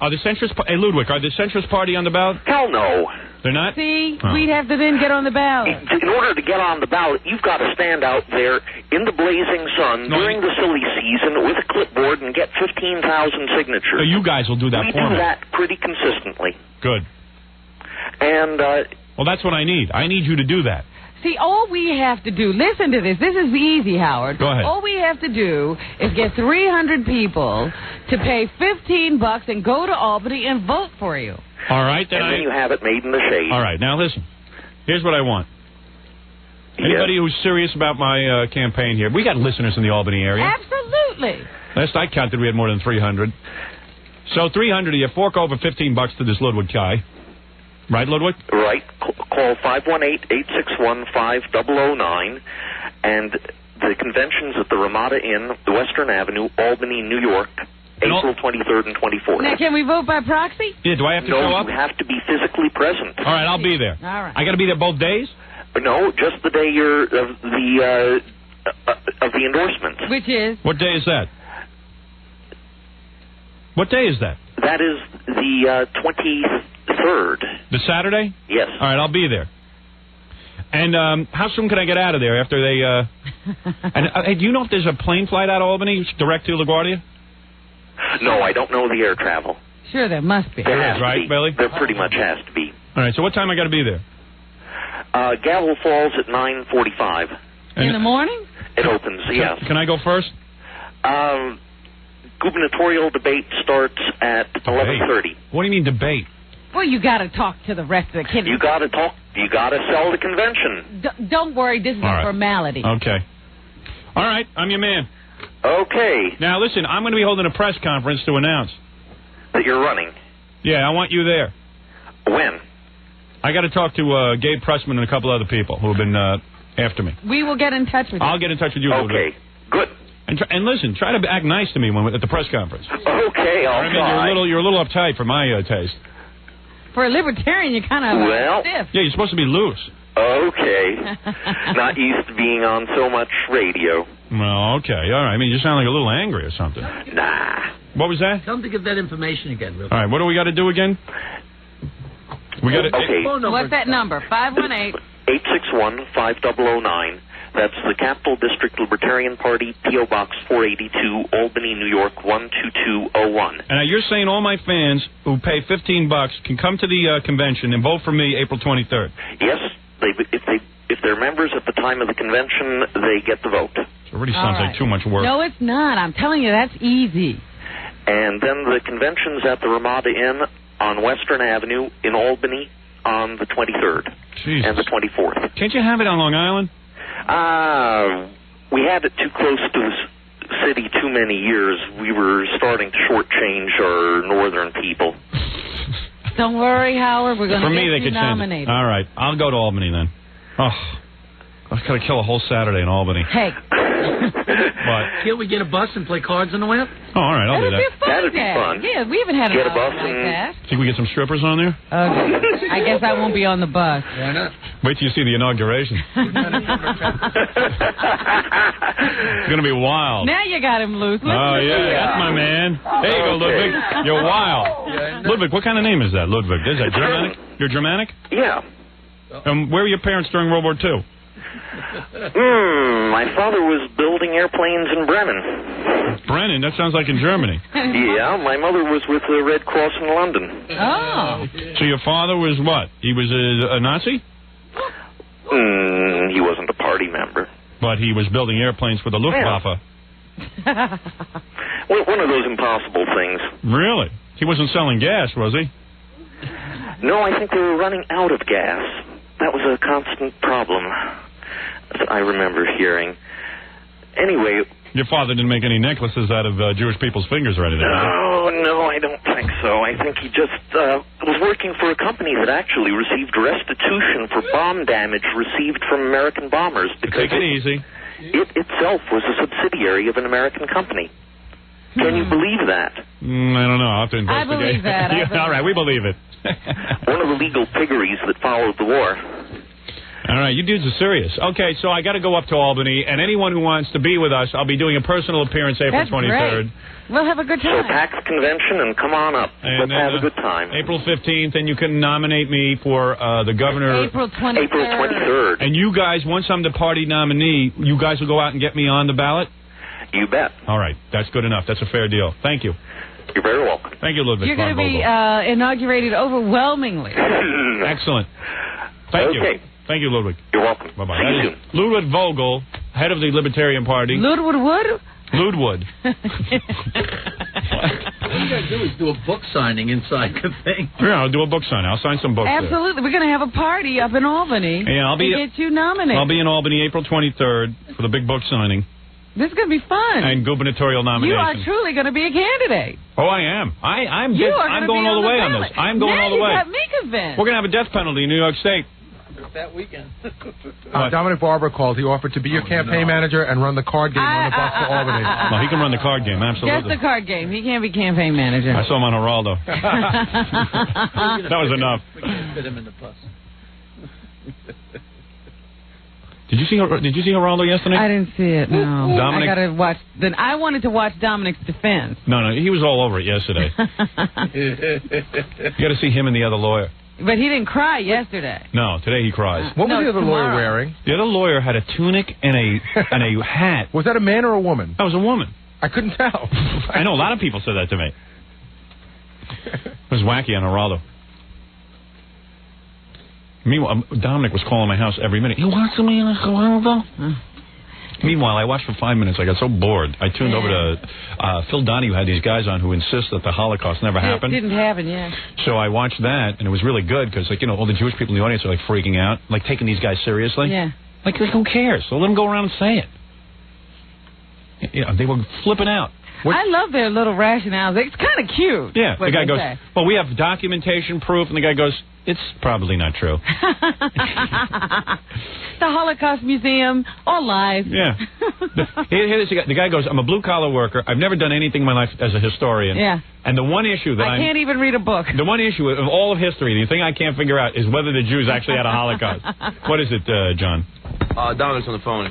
the Centrist... Hey, Ludwig, are the Centrist Party on the ballot? Hell no. They're not? See, we'd have to then get on the ballot. In order to get on the ballot, you've got to stand out there in the blazing sun during the silly season with a clipboard and get 15,000 signatures. So you guys will do that for me. We do that pretty consistently. Good. And, well, that's what I need. I need you to do that. See, all we have to do, listen to this. This is easy, Howard. Go ahead. All we have to do is get 300 people to pay $15 and go to Albany and vote for you. All right. Then you have it made in the shade. All right. Now, listen. Here's what I want. Anybody who's serious about my campaign here, we got listeners in the Albany area. Absolutely. Last I counted, we had more than 300. So 300 of you, fork over $15 to this Ludwig guy. Right, Ludwig? Right. Call 518-861-5009, and the convention's at the Ramada Inn, Western Avenue, Albany, New York, April 23rd and 24th. Now, can we vote by proxy? Yeah, do I have to show up? No, you have to be physically present. All right, I'll be there. All right. I got to be there both days? No, just the day you're of the endorsements. Which is? What day is that? What day is that? That is the 23rd. The Saturday? Yes. All right, I'll be there. And how soon can I get out of there after they... and hey, do you know if there's a plane flight out of Albany direct to LaGuardia? No, I don't know the air travel. Sure, there must be. There has to right, be. Billy? There pretty much has to be. All right, so what time I got to be there? Gavel Falls at 9:45. In the morning? It opens, yes. Can I go first? Gubernatorial debate starts at 11:30. What do you mean debate? Well, you got to talk to the rest of the kids. You got to talk. You got to sell the convention. Don't worry, this is a formality. Okay. All right, I'm your man. Okay. Now listen, I'm going to be holding a press conference to announce that you're running. Yeah, I want you there. When? I got to talk to Gabe Pressman and a couple other people who have been after me. We will get in touch with you. I'll get in touch with you. Okay. Good. And listen, try to act nice to me at the press conference. Okay, I'll try. You're a little uptight for my taste. For a libertarian, you're kind of stiff. Yeah, you're supposed to be loose. Okay. Not used to being on so much radio. Well, okay, all right. I mean, you sound like a little angry or something. Nah. What was that? Tell them to give that information again. Real all right, what do we got to do again? We got to. Okay. What's that number? 518-861-5009. That's the Capital District Libertarian Party, P.O. Box 482, Albany, New York 12201. And you're saying all my fans who pay $15 can come to the convention and vote for me April 23rd? Yes. If they're members at the time of the convention, they get the vote. It already sounds like too much work. No, it's not. I'm telling you, that's easy. And then the convention's at the Ramada Inn on Western Avenue in Albany on the 23rd and the 24th. Can't you have it on Long Island? We had it too close to the city too many years. We were starting to shortchange our northern people. Don't worry, Howard. We're going to get you Change nominated. it. All right. I'll go to Albany then. Oh, I've got to kill a whole Saturday in Albany. Hey. What? Can't we get a bus and play cards on the way up? Oh, all right, I'll do that. That'd be fun. Yeah, we haven't had a bus like that. Think we get some strippers on there? Okay. I guess I won't be on the bus. Why not? Wait till you see the inauguration. It's going to be wild. Now you got him loose. That's my man. There you go, Ludwig. You're wild. Ludwig, what kind of name is that, Ludwig? Is that Germanic? You're Germanic? Yeah. Where were your parents during World War II? My father was building airplanes in Bremen. Brennan? That sounds like in Germany. Yeah, my mother was with the Red Cross in London. Oh. So your father was what? He was a Nazi? He wasn't a party member. But he was building airplanes for the Luftwaffe. Yeah. One of those impossible things. Really? He wasn't selling gas, was he? No, I think they were running out of gas. That was a constant problem, as I remember hearing. Anyway... Your father didn't make any necklaces out of Jewish people's fingers or anything? No, I don't think so. I think he just was working for a company that actually received restitution for bomb damage received from American bombers. Because Take it easy. It itself was a subsidiary of an American company. Can you believe that? I don't know. I'll have to investigate. I believe that. All right, we believe it. One of the legal piggeries that followed the war. All right, you dudes are serious. Okay, so I got to go up to Albany, and anyone who wants to be with us, I'll be doing a personal appearance April 23rd. Great. We'll have a good time. So pack the convention and come on up. Let's have a good time. April 15th, and you can nominate me for the governor. April 23rd. April 23rd. And you guys, once I'm the party nominee, you guys will go out and get me on the ballot? You bet. All right, that's good enough. That's a fair deal. Thank you. You're very welcome. Thank you, Ludwig. You're going to be inaugurated overwhelmingly. Excellent. Thank you. Thank you, Ludwig. You're welcome. Bye-bye. See you soon. Ludwig Vogel, head of the Libertarian Party. Ludwood? Ludwood. What you got to do is do a book signing inside the thing. Yeah, I'll do a book signing. I'll sign some books. Absolutely. There. We're going to have a party up in Albany. Yeah, I'll be to get you nominated. I'll be in Albany April 23rd for the big book signing. This is going to be fun. And gubernatorial nomination. You are truly going to be a candidate. Oh, I am. I'm going all the way on this. I'm going all the way. You got me convinced. We're going to have a death penalty in New York State. That weekend. Dominic Barber called. He offered to be your campaign manager and run the card game on the bus to Albany. No, he can run the card game, absolutely. Just the card game. He can't be campaign manager. I saw him on Geraldo. That was enough. We can't fit him in the bus. Did you see Geraldo yesterday? I didn't see it, no. Dominic? I got to watch. Then I wanted to watch Dominic's defense. No, he was all over it yesterday. You got to see him and the other lawyer. But he didn't cry yesterday. No, today he cries. What was the other lawyer wearing? The other lawyer had a tunic and a hat. Was that a man or a woman? That was a woman. I couldn't tell. I know, a lot of people said that to me. It was wacky on Geraldo. Meanwhile, Dominic was calling my house every minute. You want some in Geraldo? Meanwhile, I watched for 5 minutes. I got so bored. I tuned over to Phil Donahue had these guys on who insist that the Holocaust never happened. It didn't happen, yeah. So I watched that, and it was really good because, all the Jewish people in the audience are, freaking out, taking these guys seriously. Yeah. Who cares? So let them go around and say it. They were flipping out. I love their little rationales. It's kind of cute. Yeah. The guy goes, well, we have documentation proof, and the guy goes, it's probably not true. The Holocaust Museum, all lies. Yeah. The guy goes, I'm a blue-collar worker. I've never done anything in my life as a historian. Yeah. And the one issue that I can't even read a book. The one issue of all of history, the thing I can't figure out is whether the Jews actually had a Holocaust. What is it, John? Dominic's on the phone.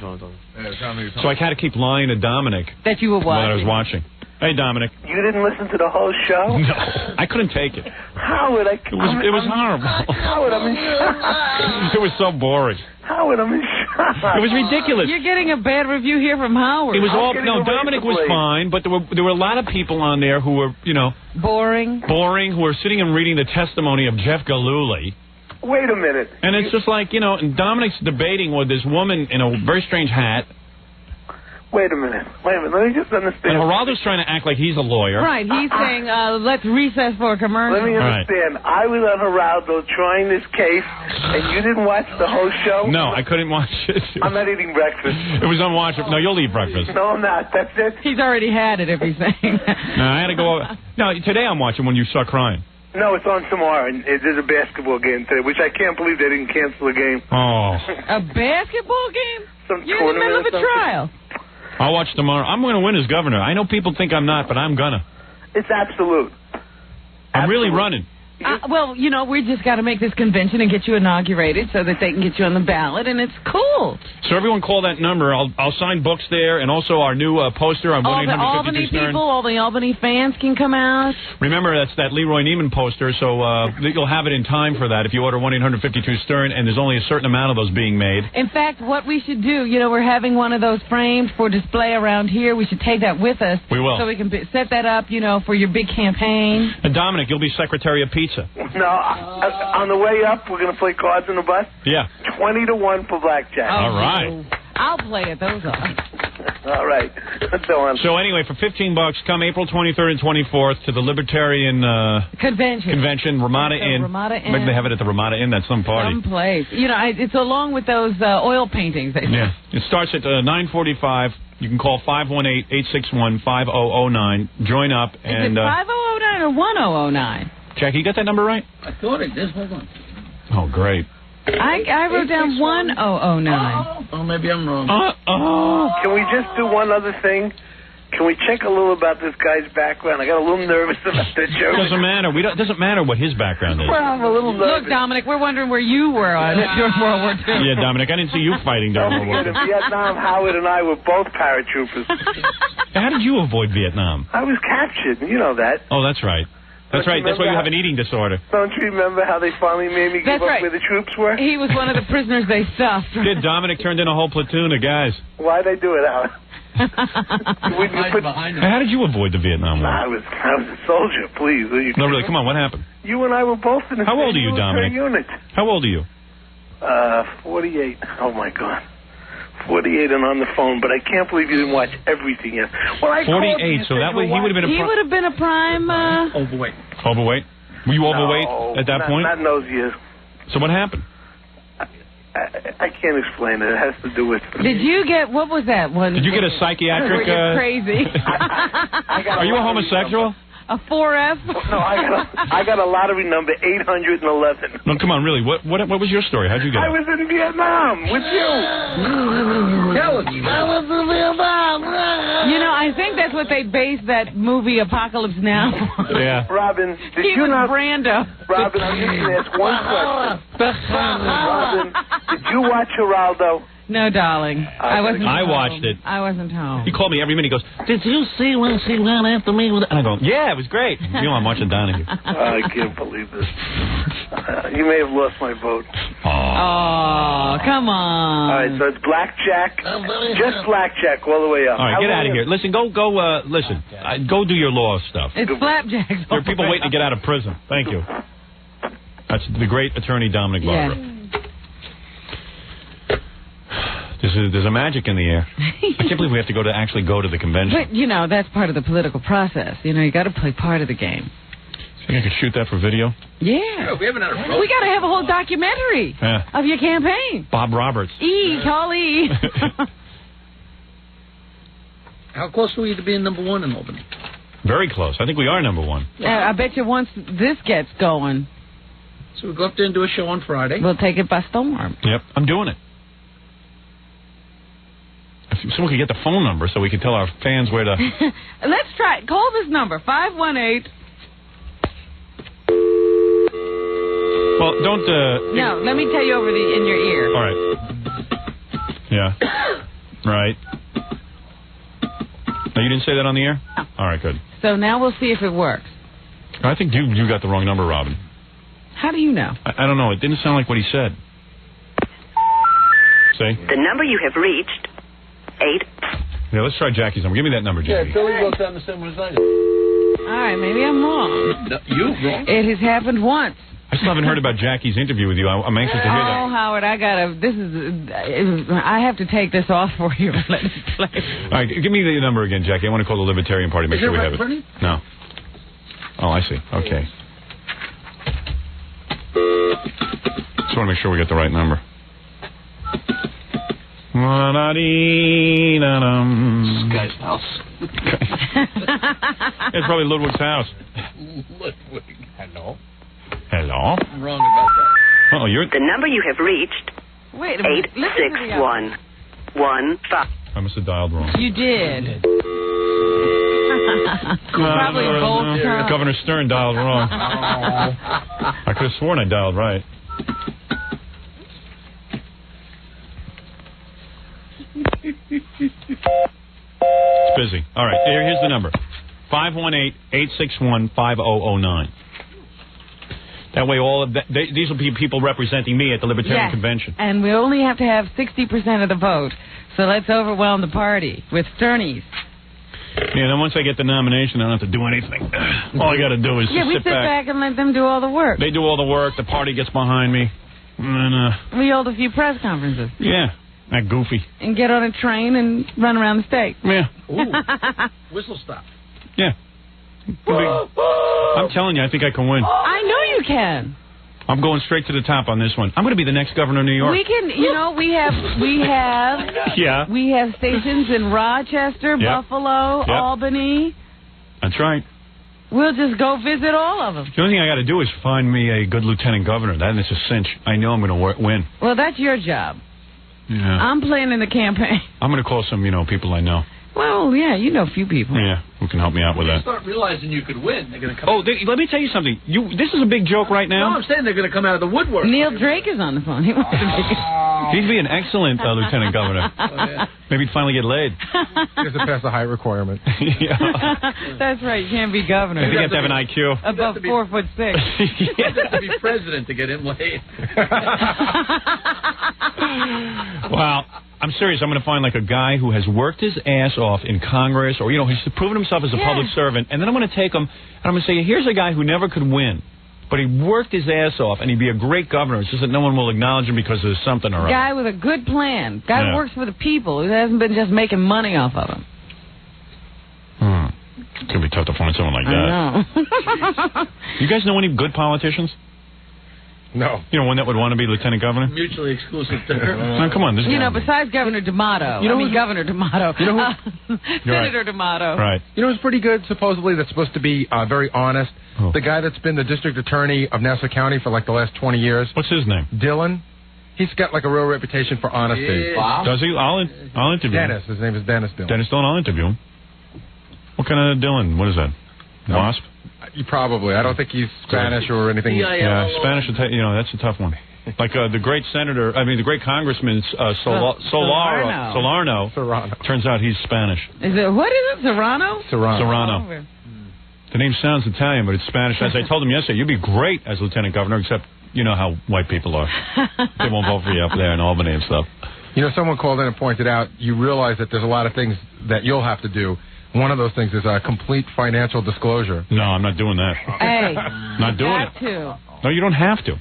So I had to keep lying to Dominic. That you were watching. While I was watching. Hey, Dominic. You didn't listen to the whole show? No. I couldn't take it. Howard, It was horrible. Howard, I'm in shock. It was so boring. Howard, I'm in shock. It was ridiculous. You're getting a bad review here from Howard. It was Dominic was fine, but there were a lot of people on there who were, boring, who were sitting and reading the testimony of Jeff Gillooly. Wait a minute. And it's just like, and Dominic's debating with this woman in a very strange hat. Wait a minute. Let me just understand. And Geraldo's trying to act like he's a lawyer. Right. He's saying, let's recess for a commercial. Let me understand. Right. I was on Geraldo trying this case, and you didn't watch the whole show? No, I couldn't watch it. I'm not eating breakfast. It was unwatchable. No, you'll eat breakfast. No, I'm not. That's it. He's already had it, if he's saying. No, I had to go over. No, today I'm watching when you start crying. No, it's on tomorrow, and there's a basketball game today, which I can't believe they didn't cancel the game. Oh. A basketball game? Some You're in the middle of a trial. I'll watch tomorrow. I'm going to win as governor. I know people think I'm not, but I'm gonna. It's absolute. I'm really running. Well, we just got to make this convention and get you inaugurated so that they can get you on the ballot, and it's cool. So everyone call that number. I'll sign books there, and also our new poster on 1-800-52-STERN. All the Albany people, all the Albany fans can come out. Remember, that's that Leroy Neiman poster, so you'll have it in time for that if you order 1-800-52-STERN, and there's only a certain amount of those being made. In fact, what we should do, we're having one of those framed for display around here. We should take that with us. We will. So we can set that up, for your big campaign. And Dominic, you'll be Secretary of Pizza. No, on the way up, we're going to play cards on the bus. Yeah. 20-1 for blackjack. All right. I'll play it. Those are. All right. So anyway, for $15, come April 23rd and 24th to the Libertarian Convention, Ramada Inn. Maybe they have it at the Ramada Inn. That's some party. Some place. It's along with those oil paintings. Yeah. It starts at 9:45. You can call 518-861-5009. Join up. Is it 5009 or 1009? Jackie, you got that number right? I thought it did. Hold on. Oh, great. I wrote down 1009. Oh, maybe I'm wrong. Can we just do one other thing? Can we check a little about this guy's background? I got a little nervous about that joke. It doesn't matter. It doesn't matter what his background is. Well, I'm a little nervous. Look, Dominic, we're wondering where you were during World War II. Yeah, Dominic, I didn't see you fighting during World War II. In Vietnam, Howard and I were both paratroopers. How did you avoid Vietnam? I was captured. You know that. Oh, that's right. That's right. That's why you have an eating disorder. Don't you remember how they finally made me give up where the troops were? He was one of the prisoners they stuffed. Did Dominic turned in a whole platoon of guys. Why'd they do it, Howard? How did you avoid the Vietnam War? I was a soldier, please. No, really, come on, what happened? You and I were both in the How old are you, Dominic? Unit. How old are you? 48. Oh, my God. 48 and on the phone, but I can't believe you didn't watch everything yet. Well, I 48, so that way he would have been a He would have been a prime... Overweight. Overweight? Were you overweight at that point? Not in those years. So what happened? I can't explain it. It has to do with... Did you get... What was that one? Did you get a psychiatric... crazy. Are you a homosexual? A 4F? No, I got a lottery number, 811. No, come on, really. What was your story? How'd you get it? I was in Vietnam with you. I was in Vietnam. I think that's what they based that movie Apocalypse Now. Yeah. Robin, did you not... Brando. Robin, I'm just going to ask one question. Robin, did you watch Geraldo? No, darling. I wasn't I home. watched it. I wasn't home. He called me every minute. He goes, "Did you see when she ran after me?" And I go, "Yeah, it was great." I'm watching Donahue. I can't believe this. You may have lost my vote. Oh, come on. All right, so it's blackjack. Just blackjack all the way up. All right, get out of here. Listen, go do your law stuff. It's flapjack. There are people waiting to get out of prison. Thank you. That's the great attorney Dominic Barbara. Yes. There's a magic in the air. I can't believe we have to actually go to the convention. But, that's part of the political process. You got to play part of the game. So you could shoot that for video? Yeah. We haven't had a vote. We got to have a whole documentary of your campaign. Bob Roberts. Call E. How close are we to being number one in Albany? Very close. I think we are number one. I bet you once this gets going... So we go up there and do a show on Friday. We'll take it by storm. Yep, I'm doing it. If someone could get the phone number so we could tell our fans where to... Let's try. Call this number, 518... Well, don't... No, let me tell you over in your ear. All right. Yeah. Right. No, you didn't say that on the air? No. All right, good. So now we'll see if it works. I think you got the wrong number, Robin. How do you know? I don't know. It didn't sound like what he said. Say? The number you have reached, 8. Yeah, let's try Jackie's number. Give me that number, Jackie. Yeah, Billy wrote down the same one as I did. All right, maybe I'm wrong. No, you wrong. It has happened once. I still haven't heard about Jackie's interview with you. I'm anxious to hear that. Oh, Howard, I have to take this off for you. Let it play. All right, give me the number again, Jackie. I want to call the Libertarian Party. Make sure we have it. No. Oh, I see. Okay. Just want to make sure we get the right number. This guy's house. It's probably Ludwig's house. Ludwig. Hello. Hello? I'm wrong about that. Oh, you're... The number you have reached, Wait a minute. 86115. I must have dialed wrong. You did. Probably both times. Governor Stern dialed wrong. I could have sworn I dialed right. It's busy. All right, here's the number. 518-861-5009. That way all of these will be people representing me at the Libertarian Convention. And we only have to have 60% of the vote. So let's overwhelm the party with Sternies. Yeah, then once I get the nomination, I don't have to do anything. All I got to do is we sit back and let them do all the work. They do all the work. The party gets behind me. And, we hold a few press conferences. Yeah, act goofy. And get on a train and run around the state. Yeah. Whistle stop. Yeah. I'm telling you, I think I can win. I know you can. I'm going straight to the top on this one. I'm going to be the next governor of New York. We can, we have stations in Rochester, Buffalo, Albany. That's right. We'll just go visit all of them. The only thing I got to do is find me a good lieutenant governor. That is a cinch. I know I'm going to win. Well, that's your job. Yeah. I'm playing in the campaign. I'm going to call some, people I know. Well, yeah, you know a few people. Yeah, who can help me out with that. When you start realizing you could win, they're going to come. Oh, let me tell you something. This is a big joke right now. No, I'm saying they're going to come out of the woodwork. Neil Drake is on the phone. He wants to make it. He'd be an excellent lieutenant governor. Oh, yeah. Maybe he'd finally get laid. He has to pass the height requirement. That's right. You can't be governor. I think you have to have an IQ. Above 4'6". You have to be president to get him laid. Wow. I'm serious. I'm going to find like a guy who has worked his ass off in Congress or, he's proven himself as a public servant. And then I'm going to take him and I'm going to say, here's a guy who never could win. But he worked his ass off, and he'd be a great governor. It's just that no one will acknowledge him because there's something or other. Guy with a good plan. Guy who works for the people. Who hasn't been just making money off of them. It's going to be tough to find someone like that. I know. You guys know any good politicians? No. One that would want to be lieutenant governor? Mutually exclusive to her. No, come on. Besides Governor D'Amato. Governor D'Amato. Senator D'Amato. Right. Who's pretty good, supposedly, that's supposed to be very honest? Oh. The guy that's been the district attorney of Nassau County for like the last 20 years. What's his name? Dylan. He's got like a real reputation for honesty. Yeah. Wow. Does he? I'll interview him. Dennis. His name is Dennis Dillon. Dennis Dillon, I'll interview him. What kind of Dillon? What is that? Wasp? Probably. I don't think he's Spanish or anything. Yeah, Spanish, that's a tough one. Like the great the great congressman Solarno. Turns out he's Spanish. What is it, Serrano? Serrano. Oh. The name sounds Italian, but it's Spanish. As I told him yesterday, you'd be great as lieutenant governor, except you know how white people are. They won't vote for you up there in Albany and stuff. Someone called in and pointed out, you realize that there's a lot of things that you'll have to do. One of those things is a complete financial disclosure. No, I'm not doing that. Hey, not doing it. No, you don't have to.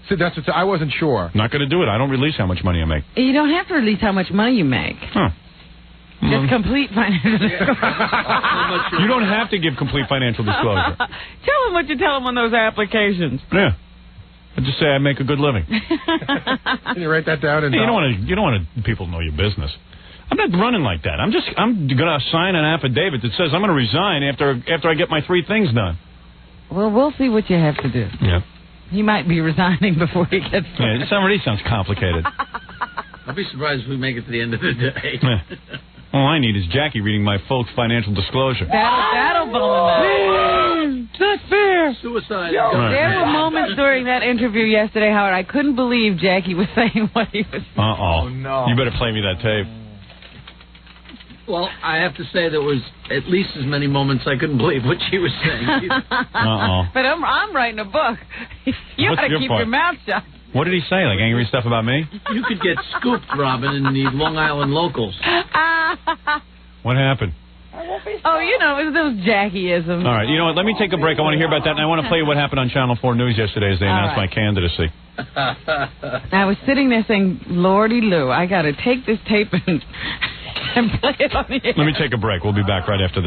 See, that's what I wasn't sure. Not going to do it. I don't release how much money I make. You don't have to release how much money you make. Huh. Just complete financial disclosure. You don't have to give complete financial disclosure. Tell them what you tell them on those applications. Yeah. I just say I make a good living. Can you write that down? You don't want people to know your business. I'm not running like that. I'm going to sign an affidavit that says I'm going to resign after I get my 3 things done. Well, we'll see what you have to do. Yeah. He might be resigning before he gets there. Yeah, it already sounds complicated. I'll be surprised if we make it to the end of the day. All I need is Jackie reading my folks' financial disclosure. That'll bum him out. It's not fair. Suicide. There were moments during that interview yesterday, Howard, I couldn't believe Jackie was saying what he was saying. Uh-oh. No. You better play me that tape. Well, I have to say there was at least as many moments I couldn't believe what she was saying. Uh-oh. But I'm writing a book. You What's gotta your keep part? your mouth shut. What did he say? Like angry stuff about me? You could get scooped, Robin, in the Long Island locals. What happened? Oh, you know, it was those Jackie-isms. All right, you know what? Let me take a break. I want to hear about that, and I want to play you what happened on Channel 4 News yesterday as they announced my candidacy. I was sitting there saying, Lordy Lou, I got to take this tape and play it on the air. Let me take a break. We'll be back right after this.